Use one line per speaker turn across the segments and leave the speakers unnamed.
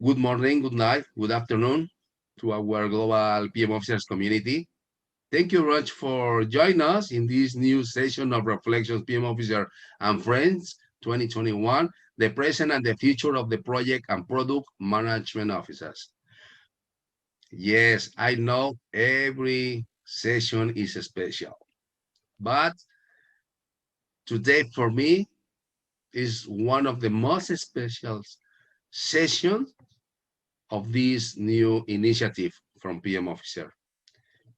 Good morning, good night, good afternoon to our global PM officers community. Thank you very much for joining us in this new session of Reflections PM Officer and Friends 2021, the present and the future of the project and product management officers. Yes, I know every session is special, but today for me is one of the most special sessions of this new initiative from PM Officer.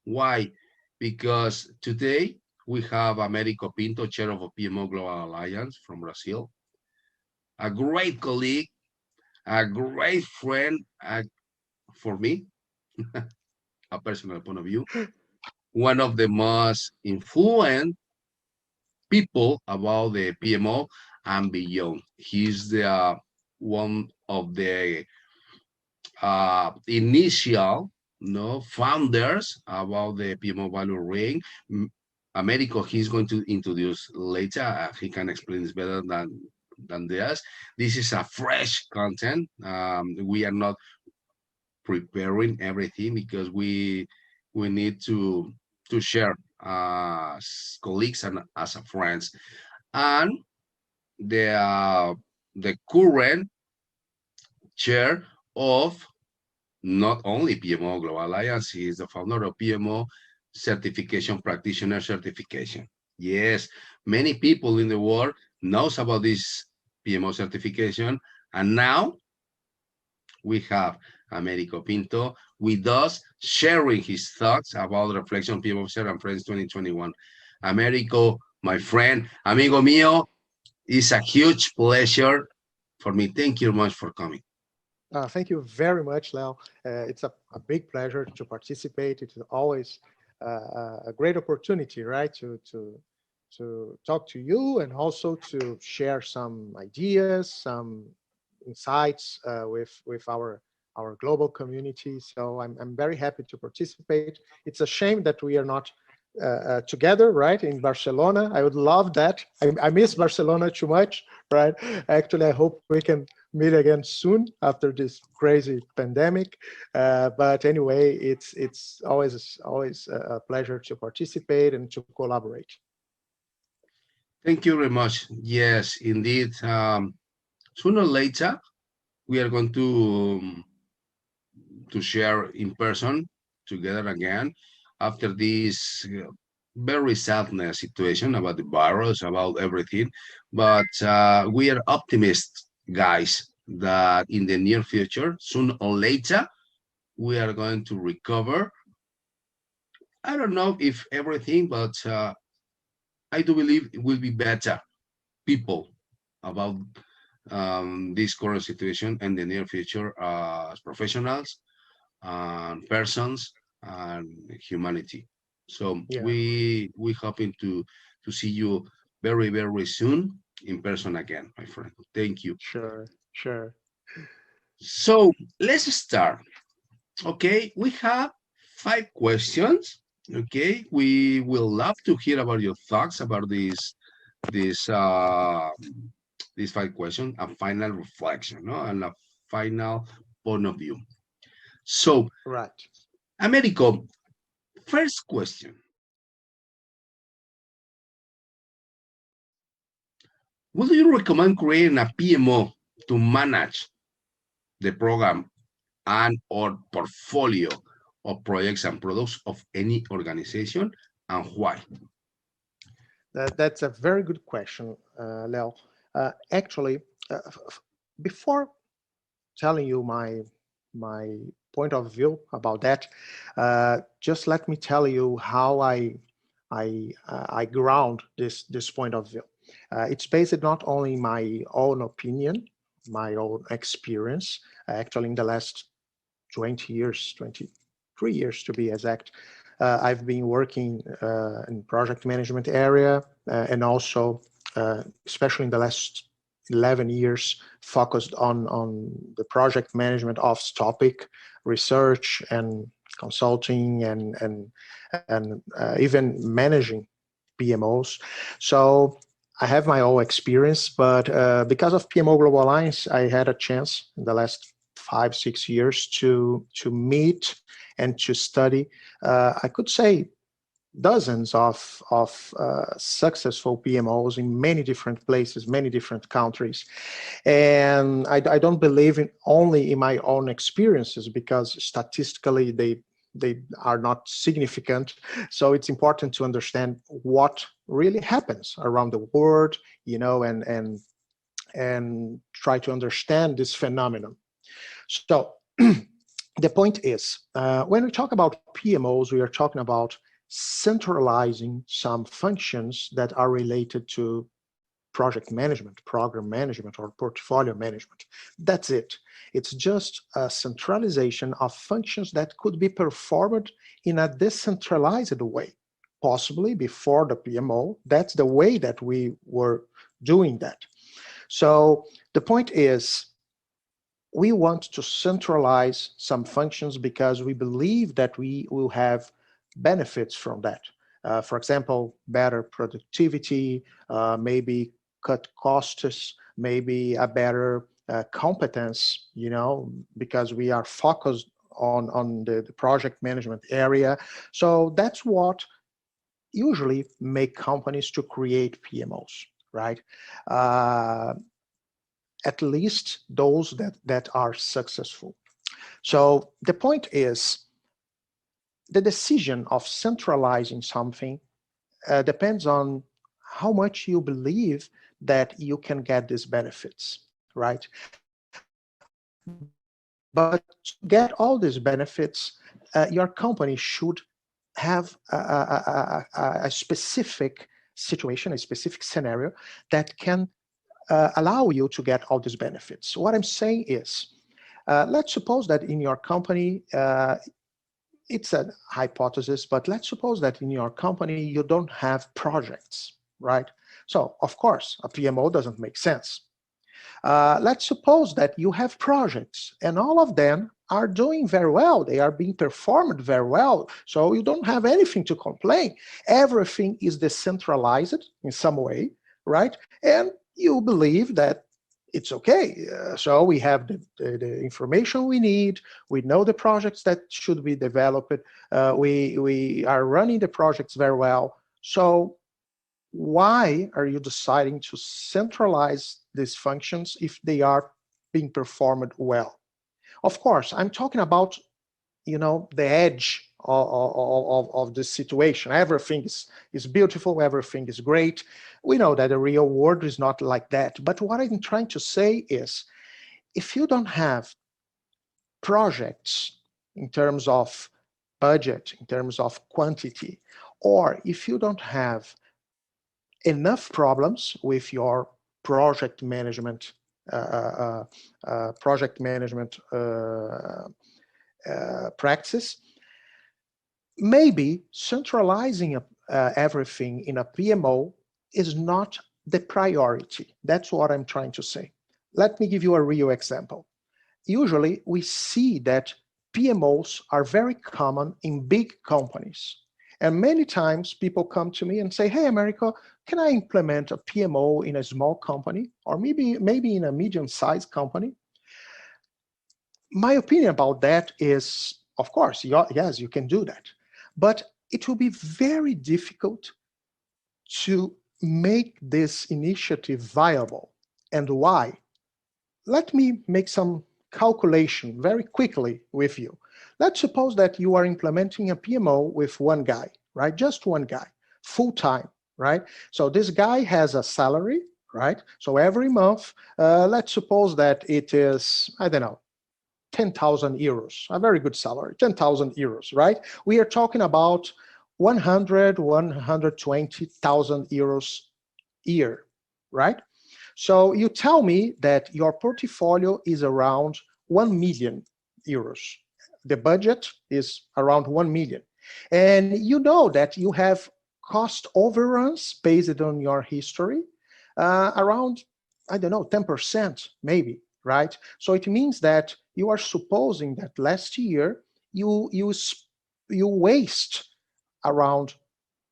Why? Because today we have Americo Pinto, chair of a PMO Global Alliance from Brazil, a great colleague, a great friend for me, a personal point of view, one of the most influent people about the PMO and beyond. He's the one of the initial founders about the PMO value ring. Americo, he's going to introduce later. He can explain this better than this. This is a fresh content. We are not preparing everything because we need to share as colleagues and as friends. And the current chair of not only PMO Global Alliance, he is the founder of PMO Certification Practitioner Certification. Yes, many people in the world knows about this PMO certification, and now we have Americo Pinto with us sharing his thoughts about the Reflection PMO Officer and Friends 2021. Americo, my friend, amigo mío, it's a huge pleasure for me. Thank you very much for coming.
Thank you very much, Leo. It's a big pleasure to participate. It's always a great opportunity, right, to talk to you and also to share some ideas, some insights with our global community. So I'm very happy to participate. It's a shame that we are not together, right, in Barcelona. I would love that. I miss Barcelona too much, right? Actually, I hope we can meet again soon after this crazy pandemic. But anyway, it's always a pleasure to participate and to collaborate.
Thank you very much. Yes, indeed. Sooner or later, we are going to share in person together again after this very sadness situation about the virus, about everything. But we are optimists, guys, that in the near future, sooner or later, we are going to recover. I don't know if everything, but I do believe it will be better people about this current situation in the near future as professionals and persons and humanity. So
Yeah.
we hoping to see you very, very soon in person again, my friend. Thank you.
Sure.
So let's start. Okay, we have 5 questions. Okay, we will love to hear about your thoughts about these 5 questions, a final reflection, no, and a final point of view. So,
Right.
Americo, first question. Would you recommend creating a PMO to manage the program and or portfolio of projects and products of any organization, and why?
That's a very good question, Leo. Actually, before telling you my point of view about that, just let me tell you how I ground this point of view. It's based not only my own opinion, my own experience. Actually, in the last 20 years, 23 years to be exact, I've been working in project management area and also, especially in the last 11 years, focused on the project management office topic, research and consulting and even managing PMOs. So I have my own experience, but because of PMO Global Alliance, I had a chance in the last 5, 6 years to meet and to study, I could say dozens of successful PMOs in many different places, many different countries. And I don't believe in only in my own experiences, because statistically they are not significant. So it's important to understand what really happens around the world, and try to understand this phenomenon. So the point is, when we talk about PMOs, we are talking about centralizing some functions that are related to project management, program management, or portfolio management. That's it. It's just a centralization of functions that could be performed in a decentralized way. Possibly before the PMO, that's the way that we were doing that. So the point is, we want to centralize some functions because we believe that we will have benefits from that. For example, better productivity, maybe cut costs, maybe a better competence, because we are focused on the project management area. So that's what usually make companies to create PMOs, right? At least those that are successful. So the point is, the decision of centralizing something depends on how much you believe that you can get these benefits, right? But to get all these benefits, your company should have a specific situation, a specific scenario that can allow you to get all these benefits. What I'm saying is, let's suppose that in your company, it's a hypothesis, but let's suppose that in your company you don't have projects, right? So of course, a PMO doesn't make sense. Let's suppose that you have projects and all of them are doing very well. They are being performed very well. So you don't have anything to complain. Everything is decentralized in some way, right? And you believe that it's okay. So we have the information we need. We know the projects that should be developed. We are running the projects very well. So why are you deciding to centralize these functions if they are being performed well? Of course, I'm talking about, the edge of the situation. Everything is beautiful, everything is great. We know that the real world is not like that. But what I'm trying to say is, if you don't have projects in terms of budget, in terms of quantity, or if you don't have enough problems with your project management practice, maybe centralizing everything in a PMO is not the priority. That's what I'm trying to say. Let me give you a real example. Usually we see that PMOs are very common in big companies. And many times people come to me and say, hey, Americo, can I implement a PMO in a small company, or maybe in a medium-sized company? My opinion about that is, of course, yes, you can do that. But it will be very difficult to make this initiative viable. And why? Let me make some calculation very quickly with you. Let's suppose that you are implementing a PMO with one guy, right? Just one guy, full-time, right? So this guy has a salary, right? So every month, let's suppose that it is, I don't know, 10,000 euros, a very good salary, 10,000 euros, right? We are talking about 120,000 euros a year, right? So you tell me that your portfolio is around 1 million euros. The budget is around 1 million. And you know that you have cost overruns based on your history around, I don't know, 10% maybe, right? So it means that you are supposing that last year you waste around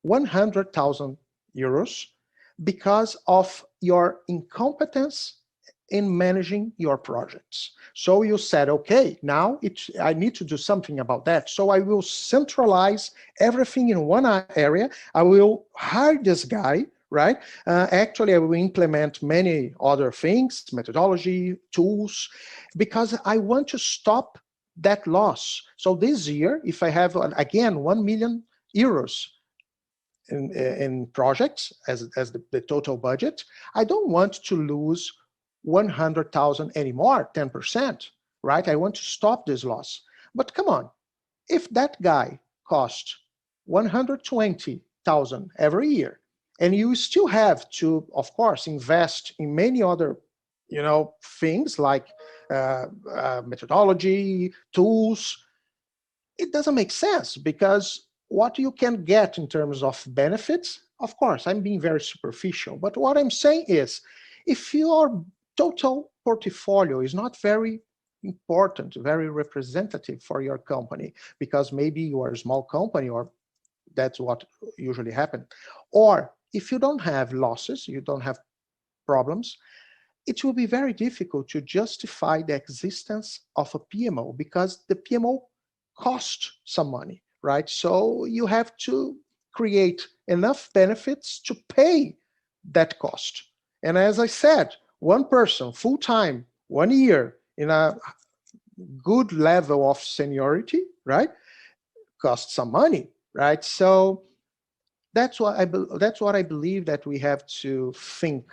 100,000 euros because of your incompetence in managing your projects. So you said, okay, now I need to do something about that. So I will centralize everything in one area. I will hire this guy, right? Actually, I will implement many other things, methodology, tools, because I want to stop that loss. So this year, if I have, again, 1 million euros in projects as the total budget, I don't want to lose 100,000 anymore, 10%, right? I want to stop this loss. But come on, if that guy costs 120,000 every year, and you still have to, of course, invest in many other, things like methodology, tools, it doesn't make sense because what you can get in terms of benefits, of course, I'm being very superficial, but what I'm saying is if your total portfolio is not very important, very representative for your company, because maybe you are a small company or that's what usually happens, or if you don't have losses, you don't have problems, it will be very difficult to justify the existence of a PMO because the PMO costs some money, right? So you have to create enough benefits to pay that cost. And as I said, one person full time, 1 year in a good level of seniority, right, costs some money, right? So that's what I believe that we have to think.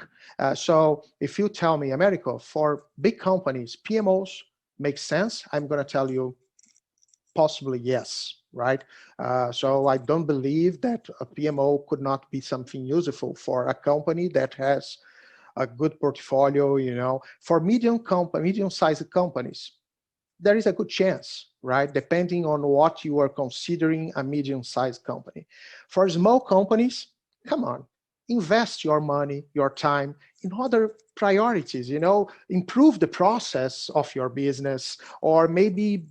So if you tell me, Americo, for big companies, PMOs make sense, I'm going to tell you possibly yes, right? So I don't believe that a PMO could not be something useful for a company that has a good portfolio. For medium-sized companies, there is a good chance, right? Depending on what you are considering a medium-sized company. For small companies, come on, invest your money, your time in other priorities, improve the process of your business, or maybe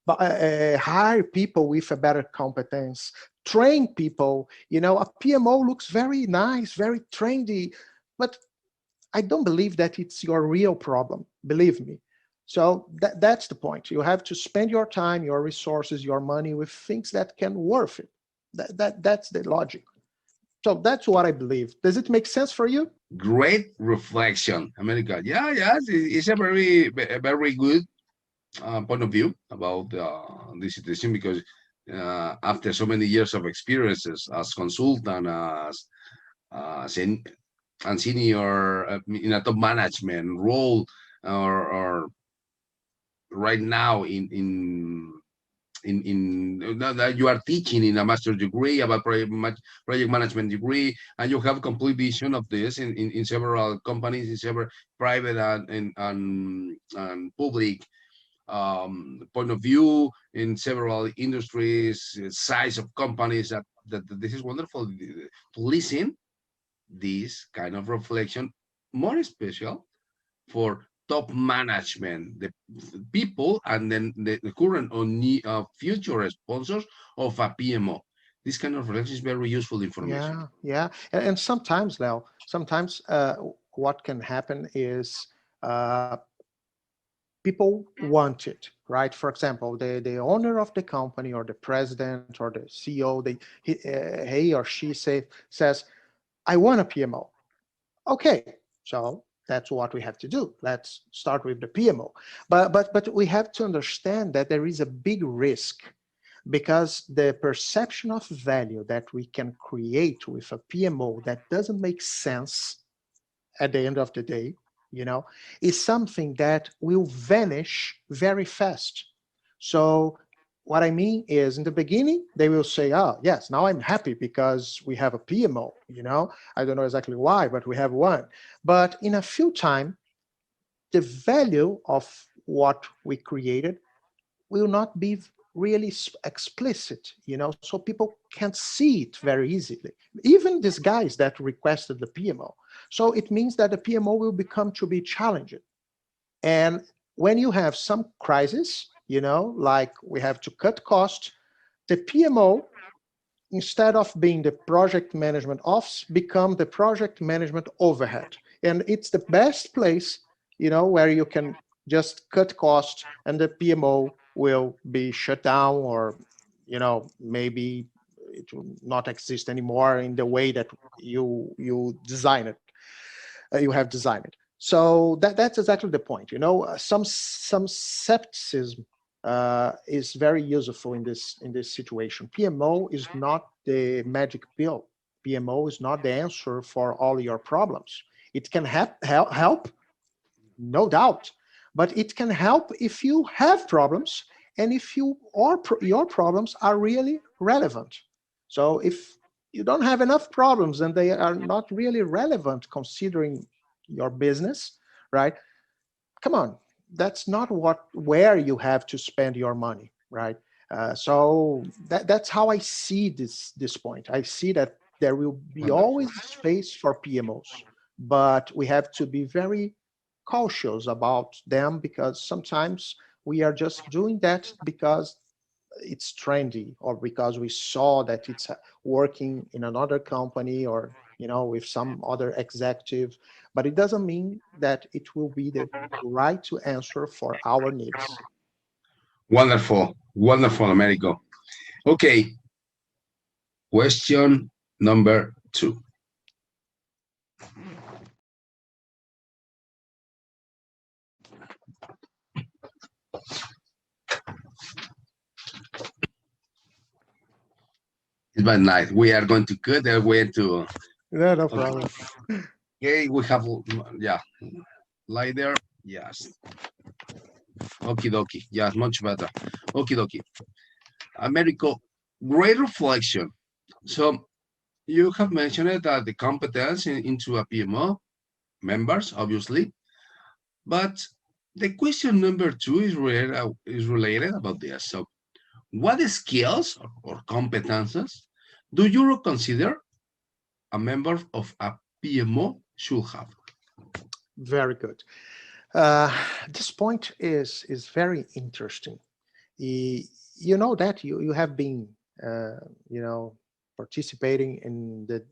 hire people with a better competence, train people. A PMO looks very nice, very trendy, but I don't believe that it's your real problem, believe me. So that's the point. You have to spend your time, your resources, your money with things that can worth it. That's the logic. So that's what I believe. Does it make sense for you?
Great reflection, America. Yeah, yes, it's a very good point of view about this situation because after so many years of experiences as consultant, sen- and senior in a top management role, or right now in that you are teaching in a master's degree about project management degree, and you have complete vision of this in several companies, in several private and public point of view in several industries, size of companies. That this is wonderful to listen this kind of reflection, more special for top management, the people, and then the current or future sponsors of a PMO. This kind of reflection is very useful information.
Yeah, yeah. And sometimes, Leo, sometimes what can happen is uh, people want it, right? For example, the owner of the company or the president or the CEO, he or she says, I want a PMO. Okay, so that's what we have to do. Let's start with the PMO. But we have to understand that there is a big risk because the perception of value that we can create with a PMO that doesn't make sense at the end of the day, is something that will vanish very fast. So what I mean is in the beginning, they will say, oh, yes, now I'm happy because we have a PMO, I don't know exactly why, but we have one. But in a few time, the value of what we created will not be really explicit, so people can't see it very easily. Even these guys that requested the PMO. So it means that the PMO will become to be challenging. And when you have some crisis, like we have to cut cost, the PMO, instead of being the project management office, become the project management overhead. And it's the best place where you can just cut costs and the PMO will be shut down, or maybe it will not exist anymore in the way that you design it, you have designed it. So that's exactly the point. Some skepticism is very useful in this situation. PMO is not the magic pill. PMO is not the answer for all your problems. It can help, no doubt, but it can help if you have problems and if your problems are really relevant. So if you don't have enough problems and they are not really relevant considering your business, right? Come on, that's not where you have to spend your money, right? So that's how I see this point. I see that there will be
Wonderful.
always space for PMOs, but we have to be very cautious about them, because sometimes we are just doing that because it's trendy, or because we saw that it's working in another company, or with some other executive, but it doesn't mean that it will be the right to answer for our needs.
Wonderful. Wonderful, Americo. Okay, question number 2. It's bad night. We are going to cut our way to.
Yeah, no
Okay.
problem.
Okay, we have, yeah, lie there. Yes. Okie dokie. Yes, much better. Okie dokie. Americo, great reflection. So you have mentioned that the competence into a PMO members, obviously, but the question number 2 is related about this. So, what skills or competences do you consider a member of a PMO should have?
Very good. This point is very interesting. You know that you have been participating in the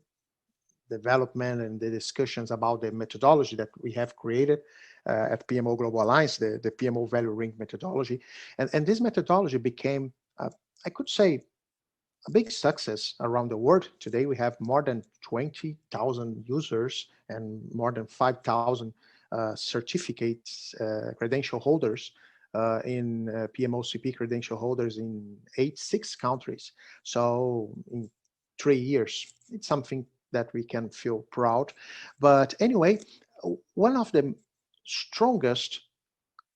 development and the discussions about the methodology that we have created at PMO Global Alliance, the PMO Value Ring methodology. And this methodology became, I could say, a big success around the world. Today, we have more than 20,000 users and more than 5,000 certificates, credential holders in PMOCP credential holders in six countries. So in 3 years, it's something that we can feel proud. But anyway, one of the strongest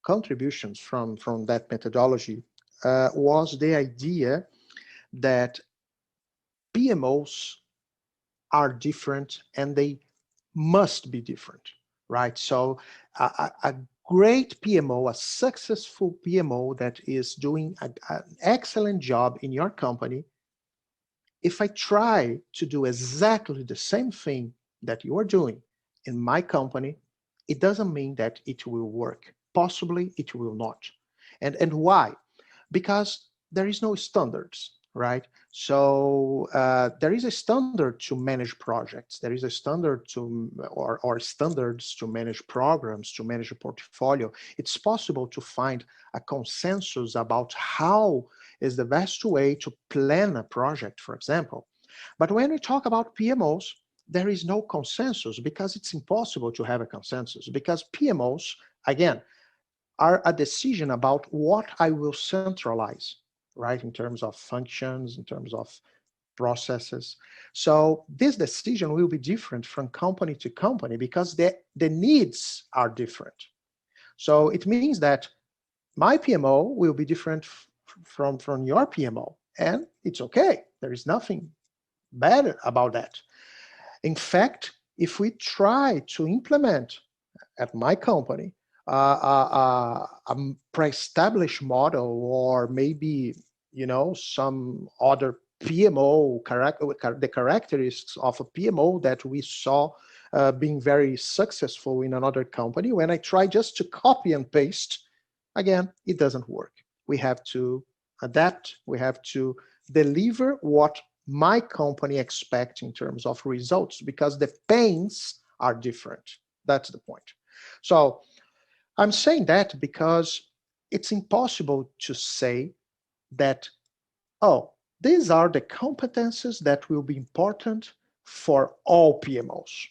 contributions from that methodology was the idea that PMOs are different and they must be different, right? So a great PMO, a successful PMO that is doing an excellent job in your company, if I try to do exactly the same thing that you are doing in my company, it doesn't mean that it will work. Possibly it will not. And why? Because there is no standards, right? So there is a standard to manage projects. There is a standard to, or standards to manage programs, to manage a portfolio. It's possible to find a consensus about how is the best way to plan a project, for example. But when we talk about PMOs, there is no consensus, because it's impossible to have a consensus, because PMOs, again, are a decision about what I will centralize, right, in terms of functions, in terms of processes. So this decision will be different from company to company, because the needs are different. So it means that my PMO will be different from your PMO, and it's okay. There is nothing bad about that. In fact, if we try to implement at my company a pre-established model, or maybe some other PMO the characteristics of a PMO that we saw being very successful in another company, when I try just to copy and paste, again, it doesn't work. We have to adapt. We have to deliver what my company expects in terms of results, because the pains are different. That's the point. So I'm saying that because it's impossible to say that, oh, these are the competences that will be important for all PMOs.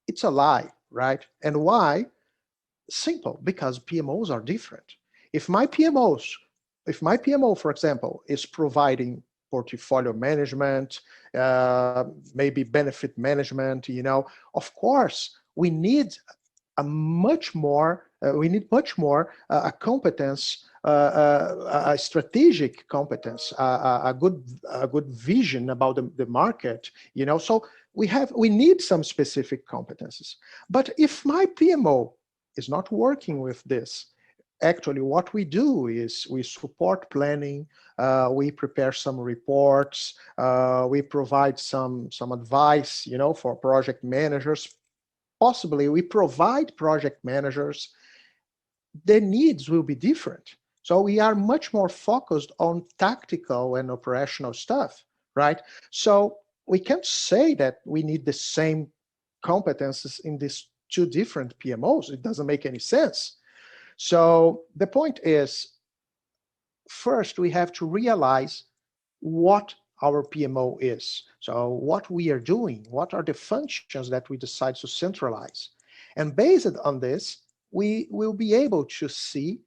It's a lie, right? And why? Simple, because PMOs are different. If my PMOs, if my PMO, for example, is providing portfolio management, maybe benefit management, of course, we need much more a competence, a strategic competence, a good vision about the market, so we need some specific competences. But if my PMO is not working with this, actually what we do is we support planning, we prepare some reports, we provide some advice, for project managers. Possibly we provide project managers, the needs will be different. So we are much more focused on tactical and operational stuff, right? So we can't say that we need the same competences in these two different PMOs. It doesn't make any sense. So the point is, first we have to realize what our PMO is. So what we are doing, what are the functions that we decide to centralize. And based on this, we will be able to see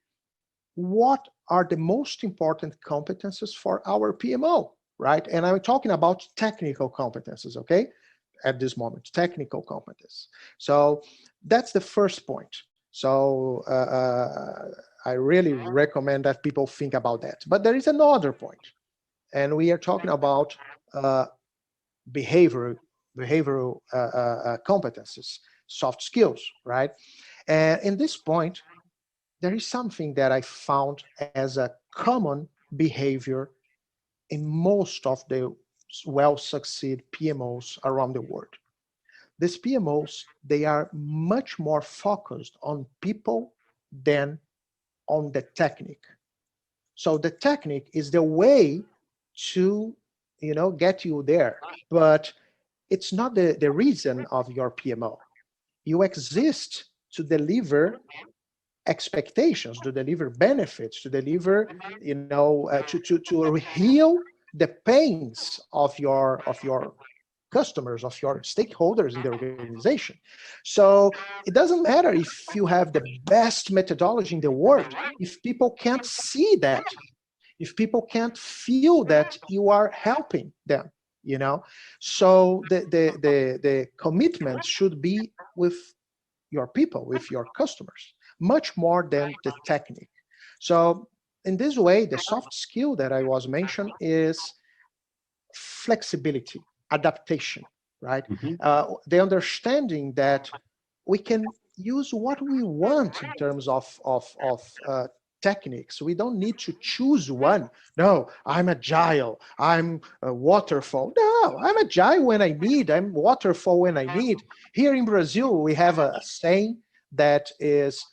what are the most important competences for our PMO, right? And I'm talking about technical competences, okay? At this moment, technical competence. So that's the first point. So I really recommend that people think about that. But there is another point, and we are talking about behavioral competences, soft skills, right? And in this point, there is something that I found as a common behavior in most of the well-succeeded PMOs around the world. These PMOs, they are much more focused on people than on the technique. So the technique is the way to, get you there, but it's not the reason of your PMO. You exist to deliver expectations, to deliver benefits, to deliver, to heal the pains of your customers, of your stakeholders in the organization. So it doesn't matter if you have the best methodology in the world, if people can't see that, if people can't feel that you are helping them, So the commitment should be with your people, with your customers, much more than the technique. So in this way, the soft skill that I was mentioned is flexibility, adaptation, right?
Mhm.
The understanding that we can use what we want in terms of techniques. We don't need to choose one. No, I'm agile, I'm a waterfall. No, I'm agile when I need, I'm waterfall when I need. Here in Brazil, we have a saying that is,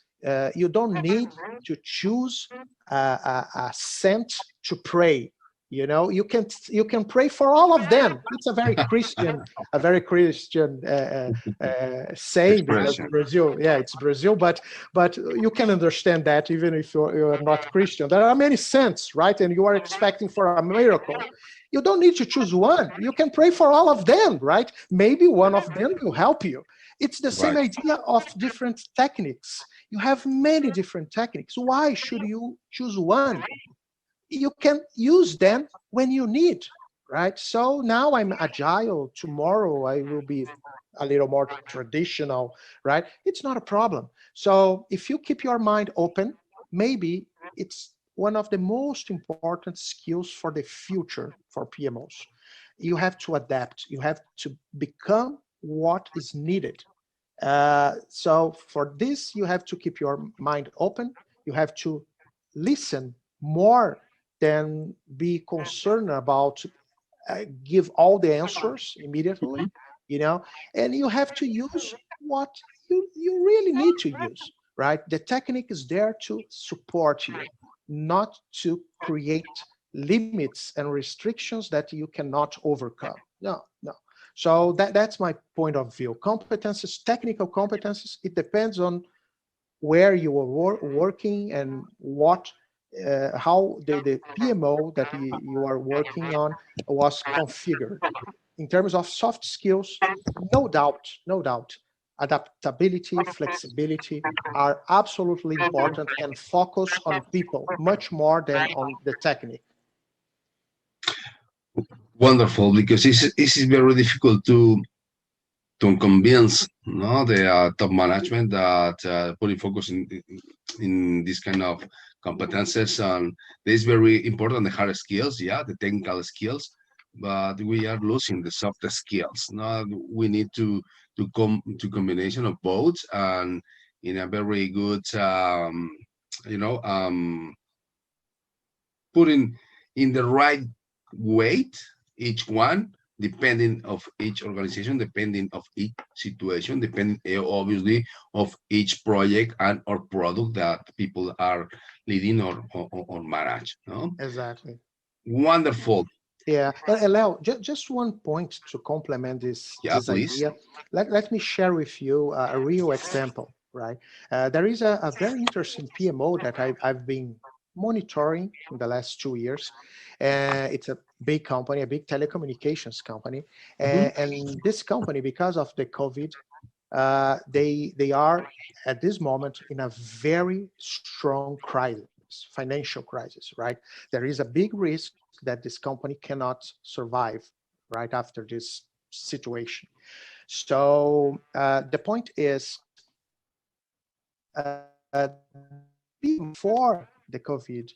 you don't need to choose a saint to pray. You can pray for all of them. It's a very Christian saying, because
Expression.
Brazil, yeah, it's Brazil, but you can understand that even if you're not Christian. There are many saints, right? And you are expecting for a miracle. You don't need to choose one. You can pray for all of them, right? Maybe one of them will help you. It's the same
Right.
idea of different techniques. You have many different techniques. Why should you choose one? You can use them when you need, right? So now I'm agile. Tomorrow I will be a little more traditional, right? It's not a problem. So if you keep your mind open, maybe it's one of the most important skills for the future for PMOs. You have to adapt. You have to become what is needed. So for this, you have to keep your mind open. You have to listen more than be concerned about give all the answers immediately,
Mhm.
you know, and you have to use what you really need to use, right? The technique is there to support you, not to create limits and restrictions that you cannot overcome. No, no. So that's my point of view. Competences, technical competences, it depends on where you were working and what how the PMO that you are working on was configured. In terms of soft skills, no doubt, adaptability, flexibility are absolutely important and focus on people much more than on the technique.
Wonderful, because this is very difficult to convince no the top management that putting focus in this kind of competences, and this is very important, the hard skills, yeah, the technical skills, but we are losing the soft skills. Now we need to come to combination of both, and in a very good you know putting in the right weight each one, depending of each organization, depending of each situation, depending obviously of each project and or product that people are leading or manage, no?
Exactly.
Wonderful.
Yeah, and Leo, just one point to complement
Yeah,
this
please.
idea. Let me share with you a real example, right? There is a very interesting PMO that I've been monitoring in the last 2 years. It's a big company, a big telecommunications company,
Mhm.
and this company, because of the COVID, they are at this moment in a very strong crisis, financial crisis, right? There is a big risk that this company cannot survive right after this situation. So the point is, the before the COVID,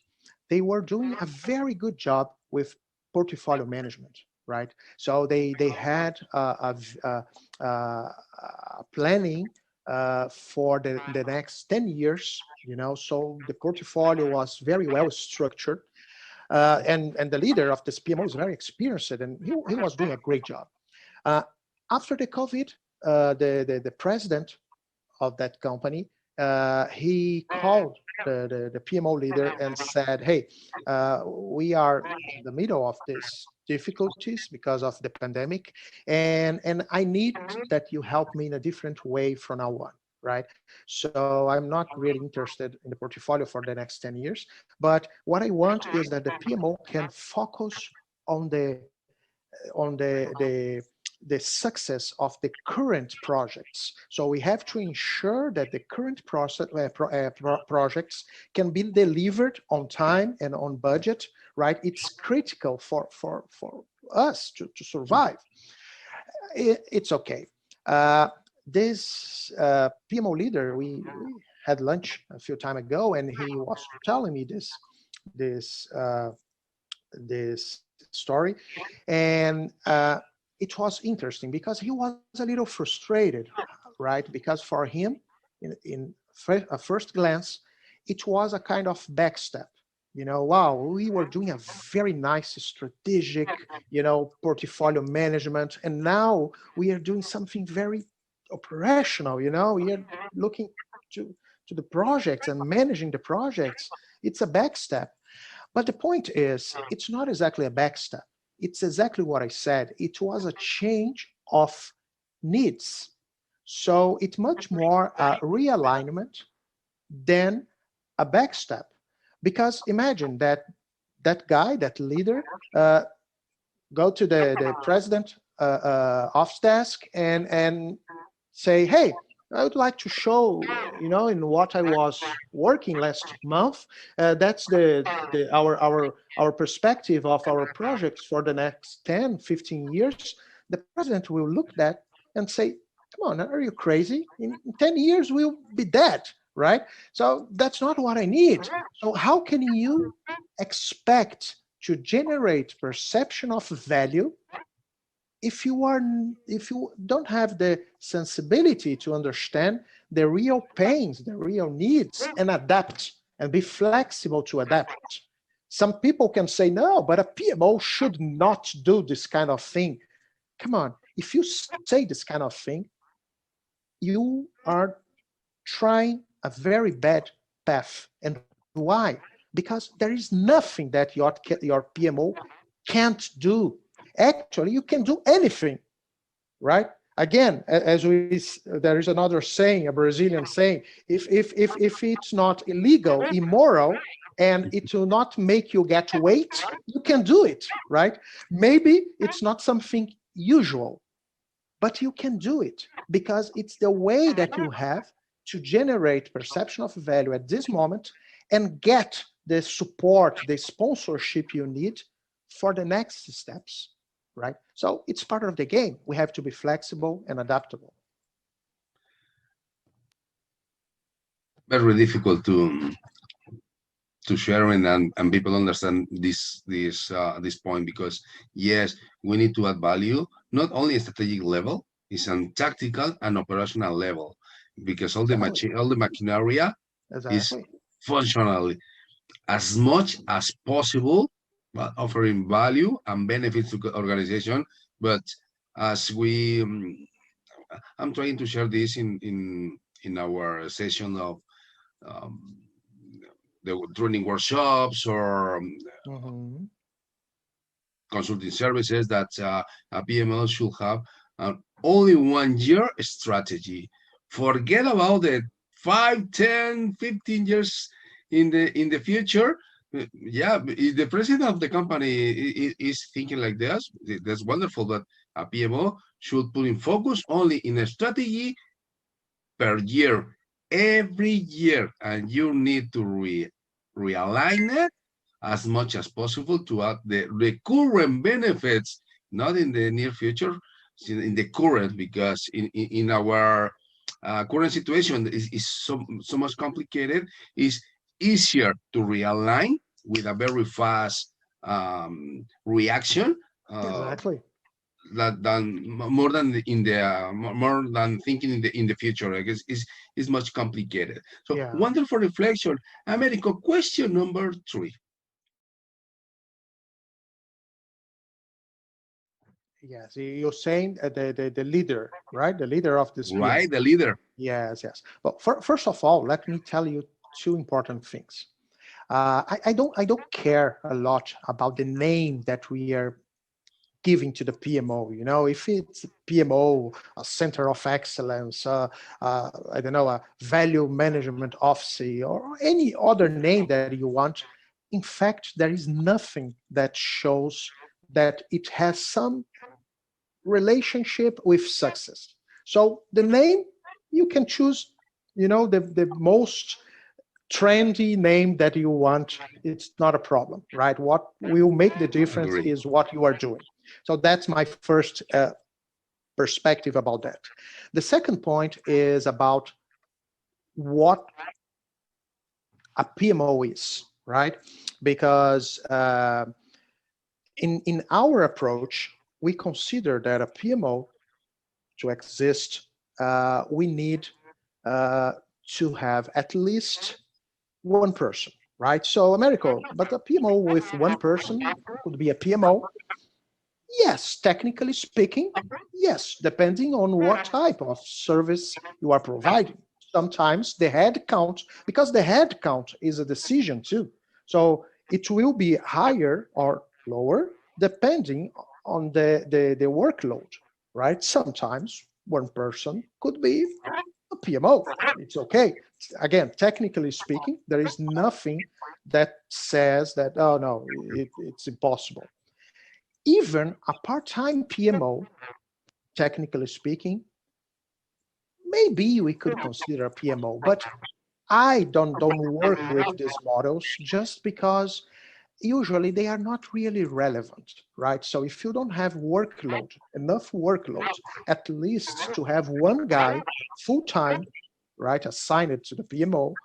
they were doing a very good job with portfolio management, right? So they had a planning for the next 10 years, you know, so the portfolio was very well structured. And the leader of this PMO is very experienced, and he was doing a great job. Uh, After the COVID, the president of that company, he called the PMO leader and said, "Hey, we are in the middle of these difficulties because of the pandemic, and I need that you help me in a different way from now on." Right. So I'm not really interested in the portfolio for the next 10 years. But what I want is that the PMO can focus on the success of the current projects. So we have to ensure that the current projects can be delivered on time and on budget, right? It's critical for us to survive. It's okay. This PMO leader, we had lunch a few time ago, and he was telling me this this story, and it was interesting because he was a little frustrated, right? Because for him, in a first glance, it was a kind of backstep. You know, wow, we were doing a very nice strategic, you know, portfolio management, and now we are doing something very operational. You know, we are looking to to the projects and managing the projects. It's a backstep, but the point is, it's not exactly a backstep. It's exactly what I said. It was a change of needs. So it's much more a realignment than a backstep. Because imagine that that guy, that leader, uh, go to the president office desk and say, hey, I would like to show, you know, in what I was working last month. That's our perspective of our projects for the next 10, 15 years. The president will look at that and say, come on, are you crazy? In 10 years, we'll be dead, right? So that's not what I need. So how can you expect to generate perception of value if you don't have the sensibility to understand the real pains, the real needs, and adapt and be flexible to adapt? Some people can say no, but a PMO should not do this kind of thing. Come on, if you say this kind of thing, you are trying a very bad path. And why? Because there is nothing that your PMO can't do. Actually, you can do anything, right? again, there is another saying, a Brazilian saying, if it's not illegal, immoral, and it will not make you get weight, you can do it, right? Maybe it's not something usual, but you can do it because it's the way that you have to generate perception of value at this moment and get the support, the sponsorship you need for the next steps, right? So it's part of the game. We have to be flexible and adaptable.
Very difficult to share and people understand this point, because yes, we need to add value not only at strategic level, it's on tactical and operational level, because
Exactly.
all the machinery is
Exactly.
functional as much as possible, but offering value and benefits to organization. But as I'm trying to share this in our session of um, the training workshops or
Mhm.
consulting services, that a PMO should have only 1 year strategy. Forget about the 5, 10, 15 years in the future. Yeah, if the president of the company is thinking like this, that's wonderful. But a PMO should put in focus only in a strategy per year, every year, and you need to realign it as much as possible to add the current benefits, not in the near future, in the current, because in our current situation is so much complicated. It's easier to realign with a very fast reaction, uh,
Exactly.
that than more than in the more than thinking in the future. I guess is much complicated. So
Yeah.
wonderful reflection, Americo. Question number 3.
Yes. You're saying the leader, right? The leader of this
Right,
PMO.
the leader.
Yes. Yes. Well, first of all, let me tell you two important things. I don't care a lot about the name that we are giving to the PMO. You know, if it's PMO, a Center of Excellence, I don't know, a Value Management Officer, or any other name that you want. In fact, there is nothing that shows that it has some relationship with success. So the name, you can choose, the most trendy name that you want. It's not a problem, right? What will make the difference
Agree.
is what you are doing. So that's my first perspective about that. The second point is about what a PMO is, right? Because in our approach, we consider that a PMO to exist, we need uh, to have at least one person, right? So Americo, but a PMO with one person could be a PMO. Yes, technically speaking, yes, depending on what type of service you are providing. Sometimes the head count, because the head count is a decision too. So it will be higher or lower depending on the workload, right? Sometimes one person could be a PMO. It's okay. Again, technically speaking, there is nothing that says that, oh no, it's impossible. Even a part-time PMO, technically speaking, maybe we could consider a PMO, but I don't work with these models just because usually they are not really relevant, right? So if you don't have enough workload, at least to have one guy full-time, right, assigned to the PMO,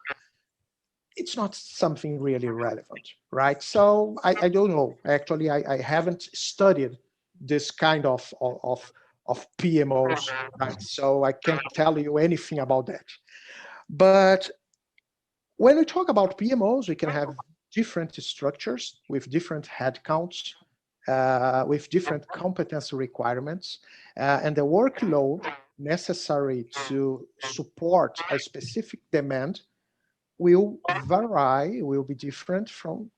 it's not something really relevant, right? So I don't know. Actually, I haven't studied this kind of PMOs, right? So I can't tell you anything about that. But when we talk about PMOs, we can have different structures with different headcounts, with different competency requirements, and the workload necessary to support a specific demand will vary, will be different from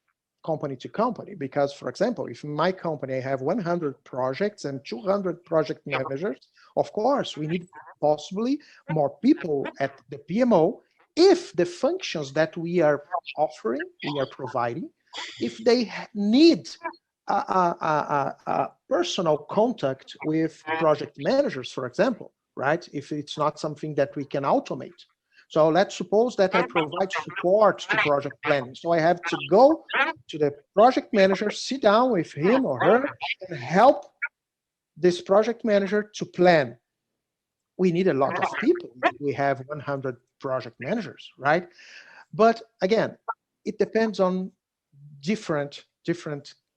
company to company, because, for example, if in my company I have 100 projects and 200 project managers, of course, we need possibly more people at the PMO if the functions that we are offering, we are providing, if they need a personal contact with project managers, for example, right? If it's not something that we can automate. So let's suppose that I provide support to project planning. So I have to go to the project manager, sit down with him or her, and help this project manager to plan. We need a lot of people. We have 100 project managers, right? But again, it depends on different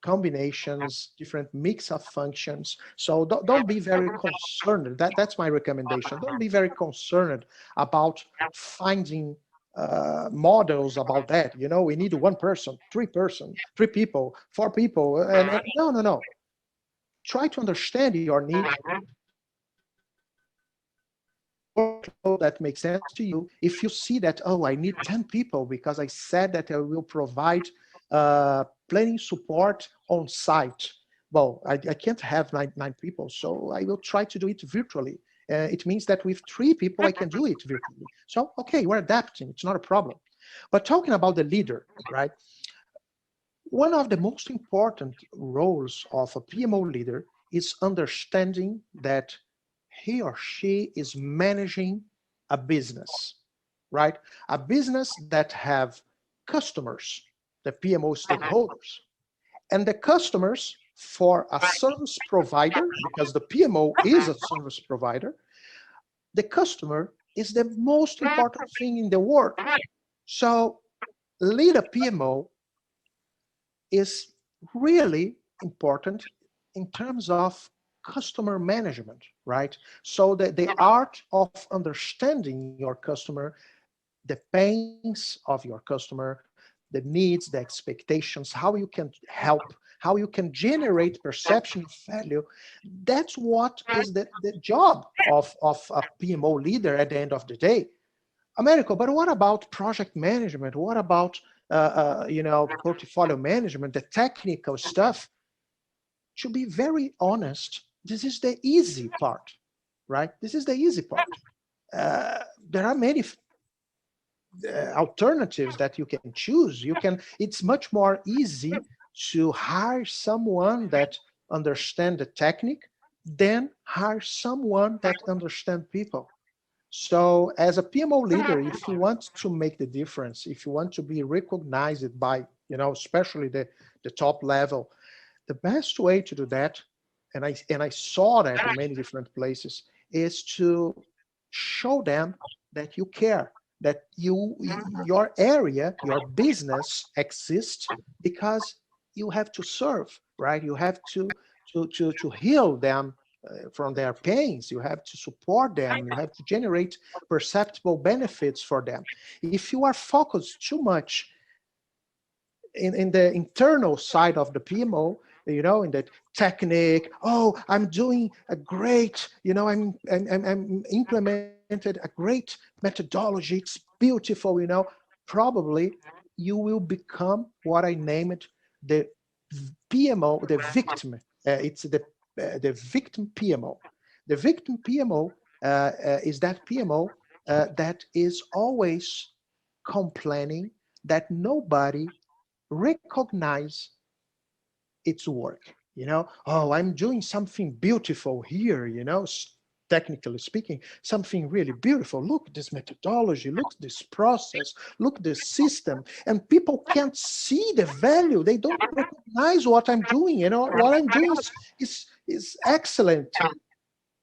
combinations, different mix of functions. So don't be very concerned. That's my recommendation. Don't be very concerned about finding models about that. You know, we need one person, three people, four people, and no. Try to understand your needs, workload that makes sense to you. If you see that, oh, I need 10 people because I said that I will provide planning support on site. Well, I can't have nine people, so I will try to do it virtually. It means that with 3 people, I can do it virtually. So, okay, we're adapting. It's not a problem. But talking about the leader, right? One of the most important roles of a PMO leader is understanding that he or she is managing a business, right? A business that have customers, the PMO stakeholders, and the customers for a service provider, because the PMO is a service provider, the customer is the most important thing in the world. So lead a PMO is really important in terms of customer management, right? So the art of understanding your customer, the pains of your customer, the needs, the expectations, how you can help, how you can generate perception of value. That's what is the job of a PMO leader at the end of the day. Americo, but what about project management? What about portfolio management, the technical stuff? To be very honest, this is the easy part, right? This is the easy part. There are many alternatives that you can choose. It's much more easy to hire someone that understands the technique than hire someone that understands people. So as a PMO leader, if you want to make the difference, if you want to be recognized by, especially the top level, the best way to do that, and I saw that in many different places, is to show them that you care, that your area, your business exists because you have to serve, right? You have to heal them from their pains. You have to support them. You have to generate perceptible benefits for them. If you are focused too much in the internal side of the PMO, in that technique, oh, I'm doing a great, I'm implemented a great methodology. It's beautiful, probably you will become what I named the PMO, the victim. It's the victim PMO. The victim PMO is that PMO that is always complaining that nobody recognize its work. Oh, I'm doing something beautiful here, technically speaking, something really beautiful. Look at this methodology, look at this process, look at this system. And people can't see the value. They don't recognize what I'm doing. What I'm doing is excellent.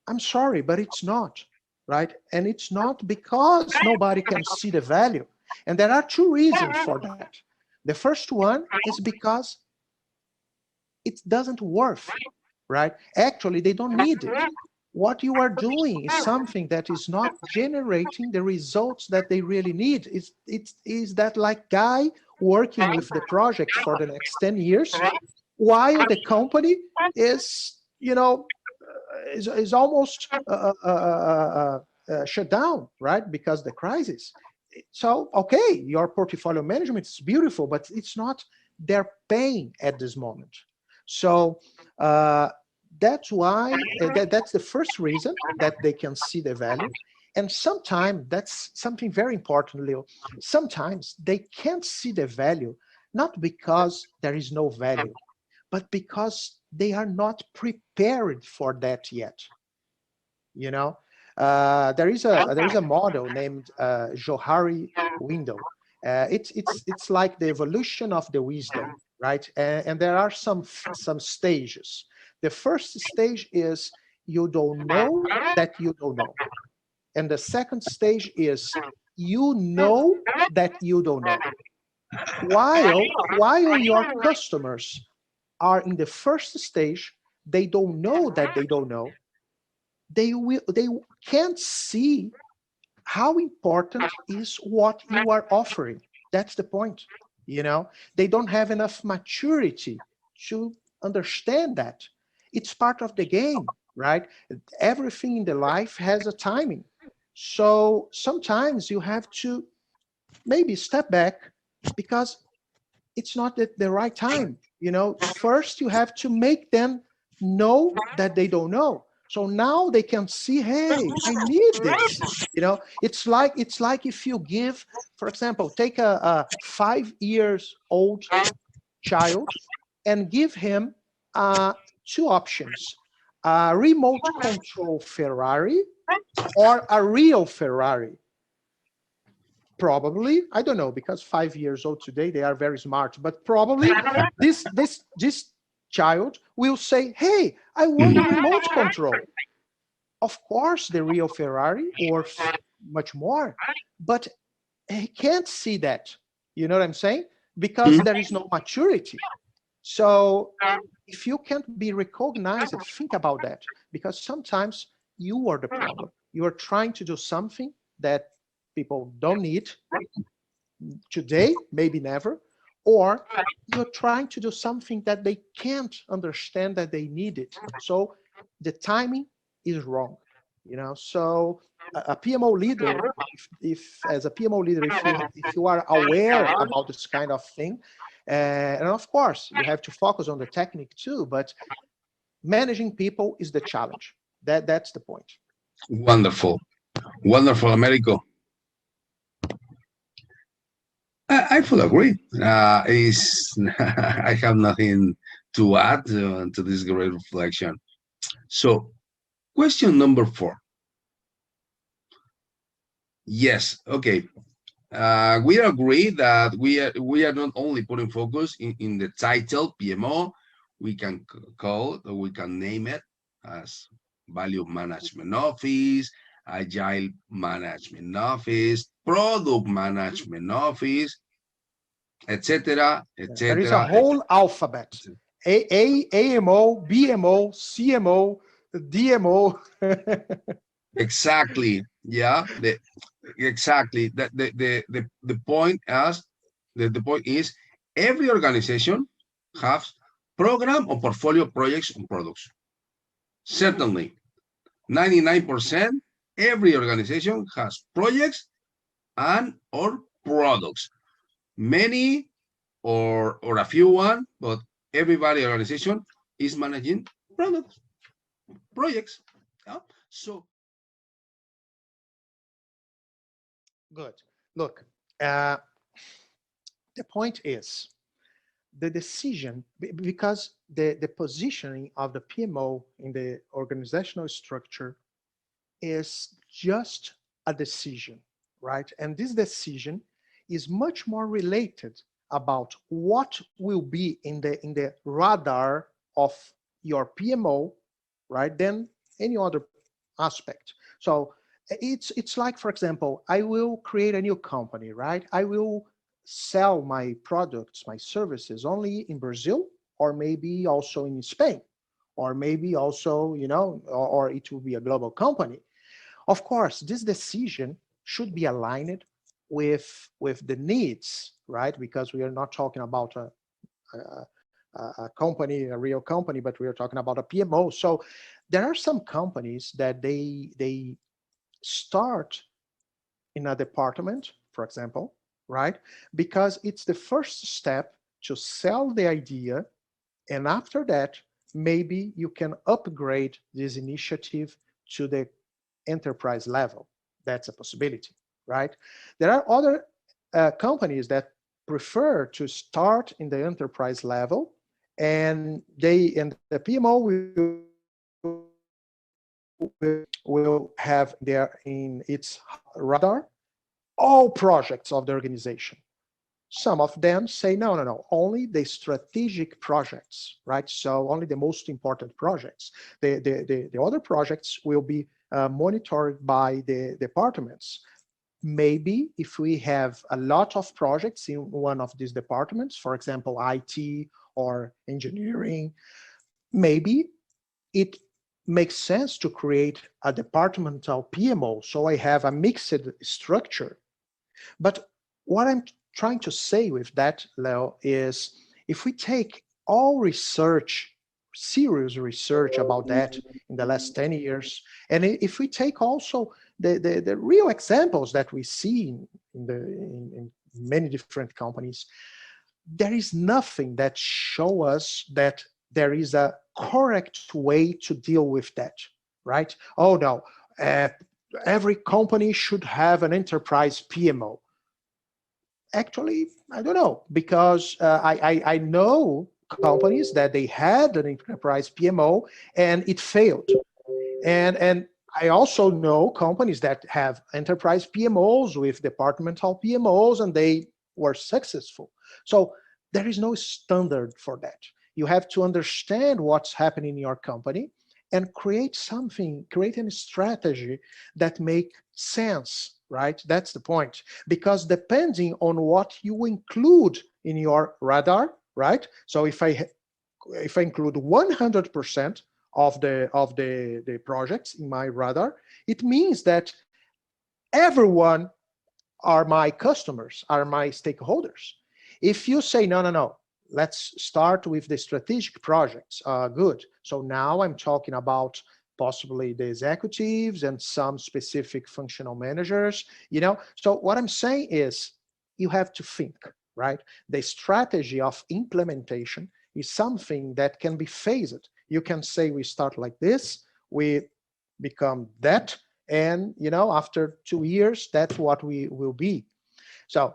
I'm sorry, but it's not, right? And it's not because nobody can see the value. And there are 2 reasons for that. The first one is because it doesn't worth, right? Actually, they don't need it. What you are doing is something that is not generating the results that they really need. It is that like guy working with the project for the next 10 years while the company is, is almost shut down, right? Because the crisis. So, okay, your portfolio management is beautiful, but it's not they're paying at this moment. So that's why, that's the first reason that they can see the value. And sometimes, that's something very important, Leo, sometimes they can't see the value, not because there is no value, but because they are not prepared for that yet. You know, there is a model named Johari window. It's like the evolution of the wisdom, right? And there are some stages. The first stage is you don't know that you don't know, and the second stage is you know that you don't know. While your customers are in the first stage, they don't know that they don't know. They can't see how important is what you are offering. That's the point. They don't have enough maturity to understand that. It's part of the game, right? Everything in the life has a timing. So sometimes you have to maybe step back, because it's not the right time. First you have to make them know that they don't know, so now they can see, hey, I need this. It's like if you give, for example, take a 5 years old child and give him two options: a remote control Ferrari or a real Ferrari. Probably, I don't know, because 5 years old today, they are very smart, but probably this child will say, hey, I want a remote control. Of course, the real Ferrari worth much more, but he can't see that. You know what I'm saying? Because there is no maturity. So if you can't be recognized, think about that, because sometimes you are the problem. You are trying to do something that people don't need today, maybe never, or you're trying to do something that they can't understand that they need it. So the timing is wrong. So a PMO leader, if as a PMO leader, if you are aware about this kind of thing, and of course you have to focus on the technique too, but managing people is the challenge. That's the point.
Wonderful. Wonderful, Americo. I fully agree. Is I have nothing to add to this great reflection. So, question number 4. Yes, okay. We agree that we are not only putting focus in the title PMO. We can we can name it as Value Management Office, Agile Management Office, Product Management Office, etc.,
There is a
etc.
whole alphabet: AMO, BMO, CMO, DMO.
Exactly. Yeah. Exactly. The point is every organization has program or portfolio projects and products. Certainly, 99% every organization has projects and or products. Many or a few one, but everybody organization is managing products, projects. Yeah? So
Good. Look, uh, the point is the decision, because the positioning of the PMO in the organizational structure is just a decision, right? And this decision is much more related about what will be in the radar of your PMO, right, than any other aspect. So it's like, for example, I will create a new company, right? I will sell my products, my services only in Brazil, or maybe also in Spain, or maybe also, or it will be a global company. Of course, this decision should be aligned with the needs, right? Because we are not talking about a company, a real company, but we are talking about a PMO. So there are some companies that they start in a department, for example, right? Because it's the first step to sell the idea, and after that, maybe you can upgrade this initiative to the enterprise level. That's a possibility, right? There are other companies that prefer to start in the enterprise level, and the PMO will have there in its radar all projects of the organization. Some of them say, no, no, no, only the strategic projects, right? So only the most important projects. The other projects will be monitored by the departments. Maybe if we have a lot of projects in one of these departments, for example, IT or engineering, maybe it makes sense to create a departmental PMO. So I have a mixed structure. But what I'm trying to say with that, Leo, is if we take all research, serious research about that in the last 10 years, and if we take also the real examples that we see in many different companies, there is nothing that show us that there is a correct way to deal with that, right? Oh no, every company should have an enterprise PMO. Actually, I don't know, because I know companies that they had an enterprise PMO and it failed. And I also know companies that have enterprise PMOs with departmental PMOs and they were successful. So there is no standard for that. You have to understand what's happening in your company and create something, create a strategy that make sense, right? That's the point. Because depending on what you include in your radar, right? So if I include 100% of the projects in my radar, it means that everyone are my customers, are my stakeholders. If you say, no, no, no, let's start with the strategic projects, good. So now I'm talking about possibly the executives and some specific functional managers, you know? So what I'm saying is you have to think, right? The strategy of implementation is something that can be phased. You can say we start like this, we become that, and you know, after 2 years, that's what we will be. So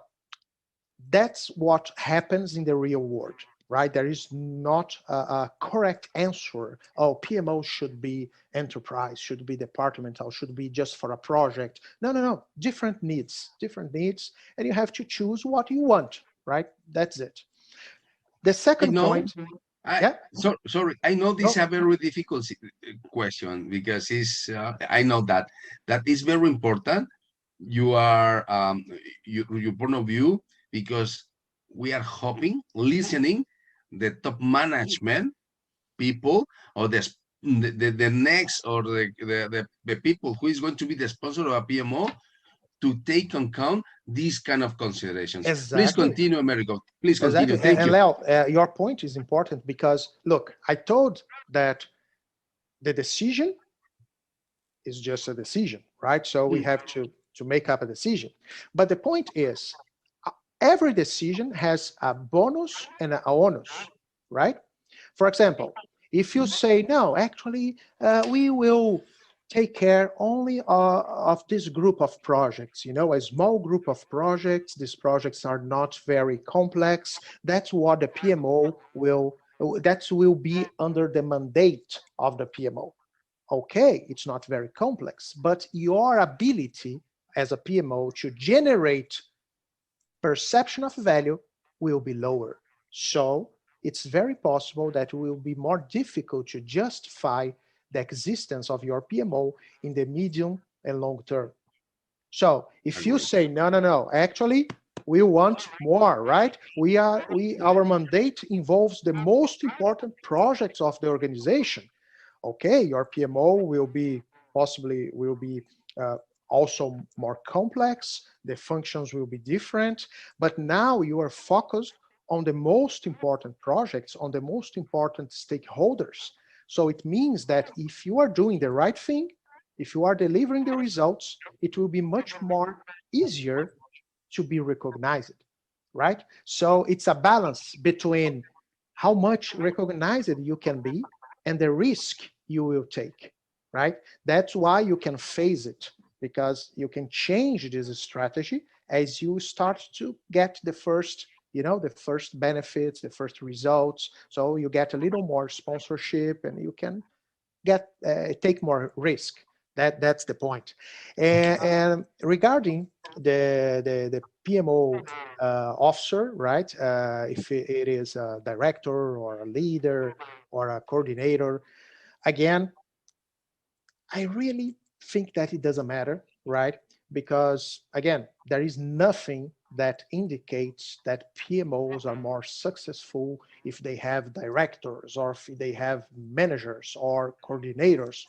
that's what happens in the real world, right? There is not a correct answer. Oh, PMO should be enterprise, should be departmental, should be just for a project. No, no, no. Different needs, and you have to choose what you want, right? That's it. The
I
second
know.
point,
I
yeah,
sorry. I know this is
no,
a very difficult question because it's. I know that is very important. You are your point of view because we are hoping, listening, the top management people or the next or the people who is going to be the sponsor of a PMO to take on account these kind of considerations. Please
exactly.
continue, Americo. Please continue.
Exactly.
Thank
And
you.
Leo, your point is important because look, I told that the decision is just a decision, right? So we
Mm,
have to make up a decision. But the point is, every decision has a bonus and an onus, right? For example, if you say, no, actually, we will take care only of this group of projects, you know, a small group of projects. These projects are not very complex. That's what the PMO that will be under the mandate of the PMO. Okay, it's not very complex, but your ability as a PMO to generate perception of value will be lower. So it's very possible that it will be more difficult to justify the existence of your PMO in the medium and long term. So if you
agree.
say, no, no, no, actually, we want more, right? Our mandate involves the most important projects of the organization. Okay, your PMO will be uh, also more complex. The functions will be different, but now you are focused on the most important projects, on the most important stakeholders. So it means that if you are doing the right thing, if you are delivering the results, it will be much more easier to be recognized. right? So it's a balance between how much recognized you can be and the risk you will take, right? That's why you can phase it, because you can change this strategy as you start to get the first, the first benefits, the first results. So you get a little more sponsorship and you can get take more risk. That's the point. And regarding the PMO officer, right? If it is a director or a leader or a coordinator, again, I really think that it doesn't matter, right? Because again, there is nothing that indicates that PMOs are more successful if they have directors or if they have managers or coordinators.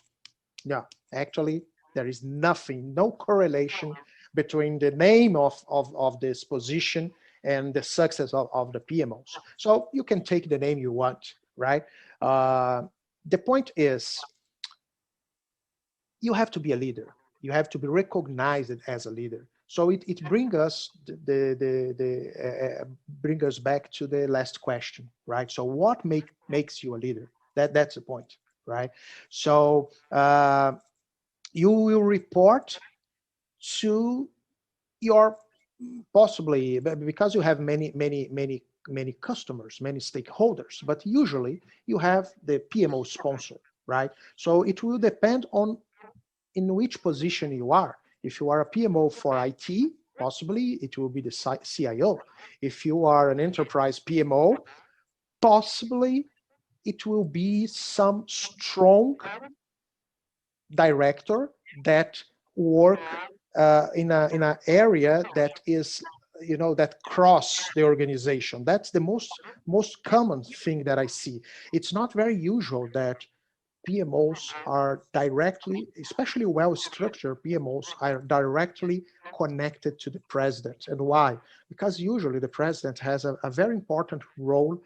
No, actually, there is nothing, no correlation between the name of this position and the success of the PMOs. So you can take the name you want, right? The point is, you have to be a leader. You have to be recognized as a leader. So it brings us bring us back to the last question, right? So what makes you a leader? That's the point, right? So you will report to your, possibly because you have many customers, many stakeholders, but usually you have the PMO sponsor, right? So it will depend on in which position you are. If you are a PMO for IT, possibly it will be the CIO. If you are an enterprise PMO, possibly it will be some strong director that work in an area that is, that cross the organization. That's the most common thing that I see. It's not very usual that PMOs are directly, especially well-structured PMOs, are directly connected to the president. And why? Because usually the president has a very important role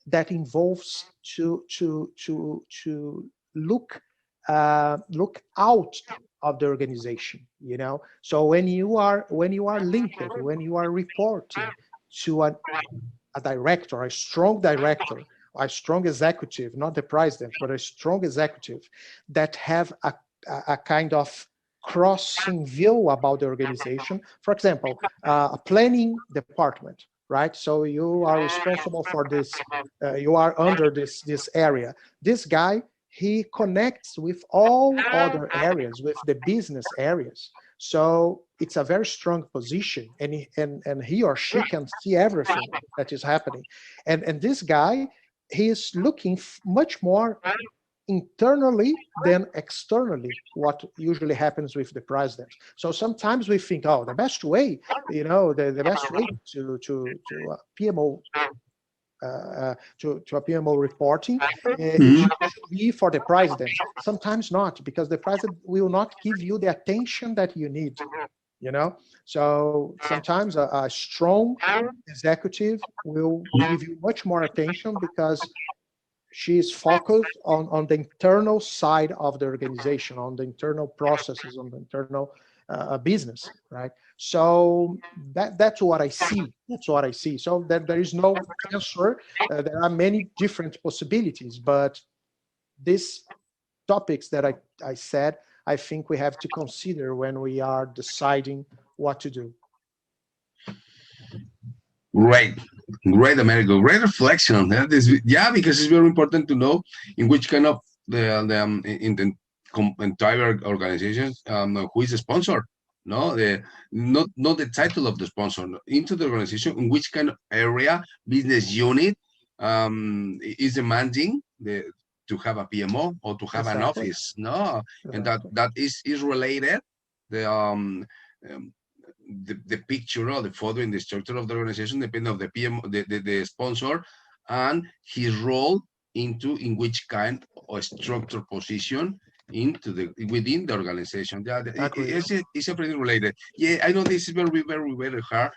that involves to look out of the organization. So when you are linked, when you are reporting to a director, a strong director, a strong executive, not the president, but a strong executive that have a kind of crossing view about the organization. For example, a planning department, right? So you are responsible for this, you are under this area. This guy, he connects with all other areas, with the business areas. So it's a very strong position, and he or she can see everything that is happening. And this guy, he is looking much more internally than externally, what usually happens with the president. So sometimes we think, oh, the best way, the best way to PMO to a PMO reporting, it
Mhm.
should be for the president. Sometimes not, because the president will not give you the attention that you need. So sometimes a strong executive will give you much more attention because she is focused on the internal side of the organization, on the internal processes, on the internal business, right? So that's what I see. That's what I see. So there is no answer. There are many different possibilities, but these topics that I said, I think we have to consider when we are deciding what to do.
Great, great, Americo. Great reflection on that. Yeah, because it's very important to know in which kind of the in the entire organizations who is the sponsor. No, the not the title of the sponsor, no, into the organization in which kind of area business unit is demanding the to have a PMO or to have an
Exactly.
office. No, and that
Exactly.
that is related the um the picture or the photo in the structure of the organization depending of the PM, the sponsor, and his role into in which kind of structure position into the within the organization. Yeah,
Agreed.
it's everything related. Yeah, I know this is very hard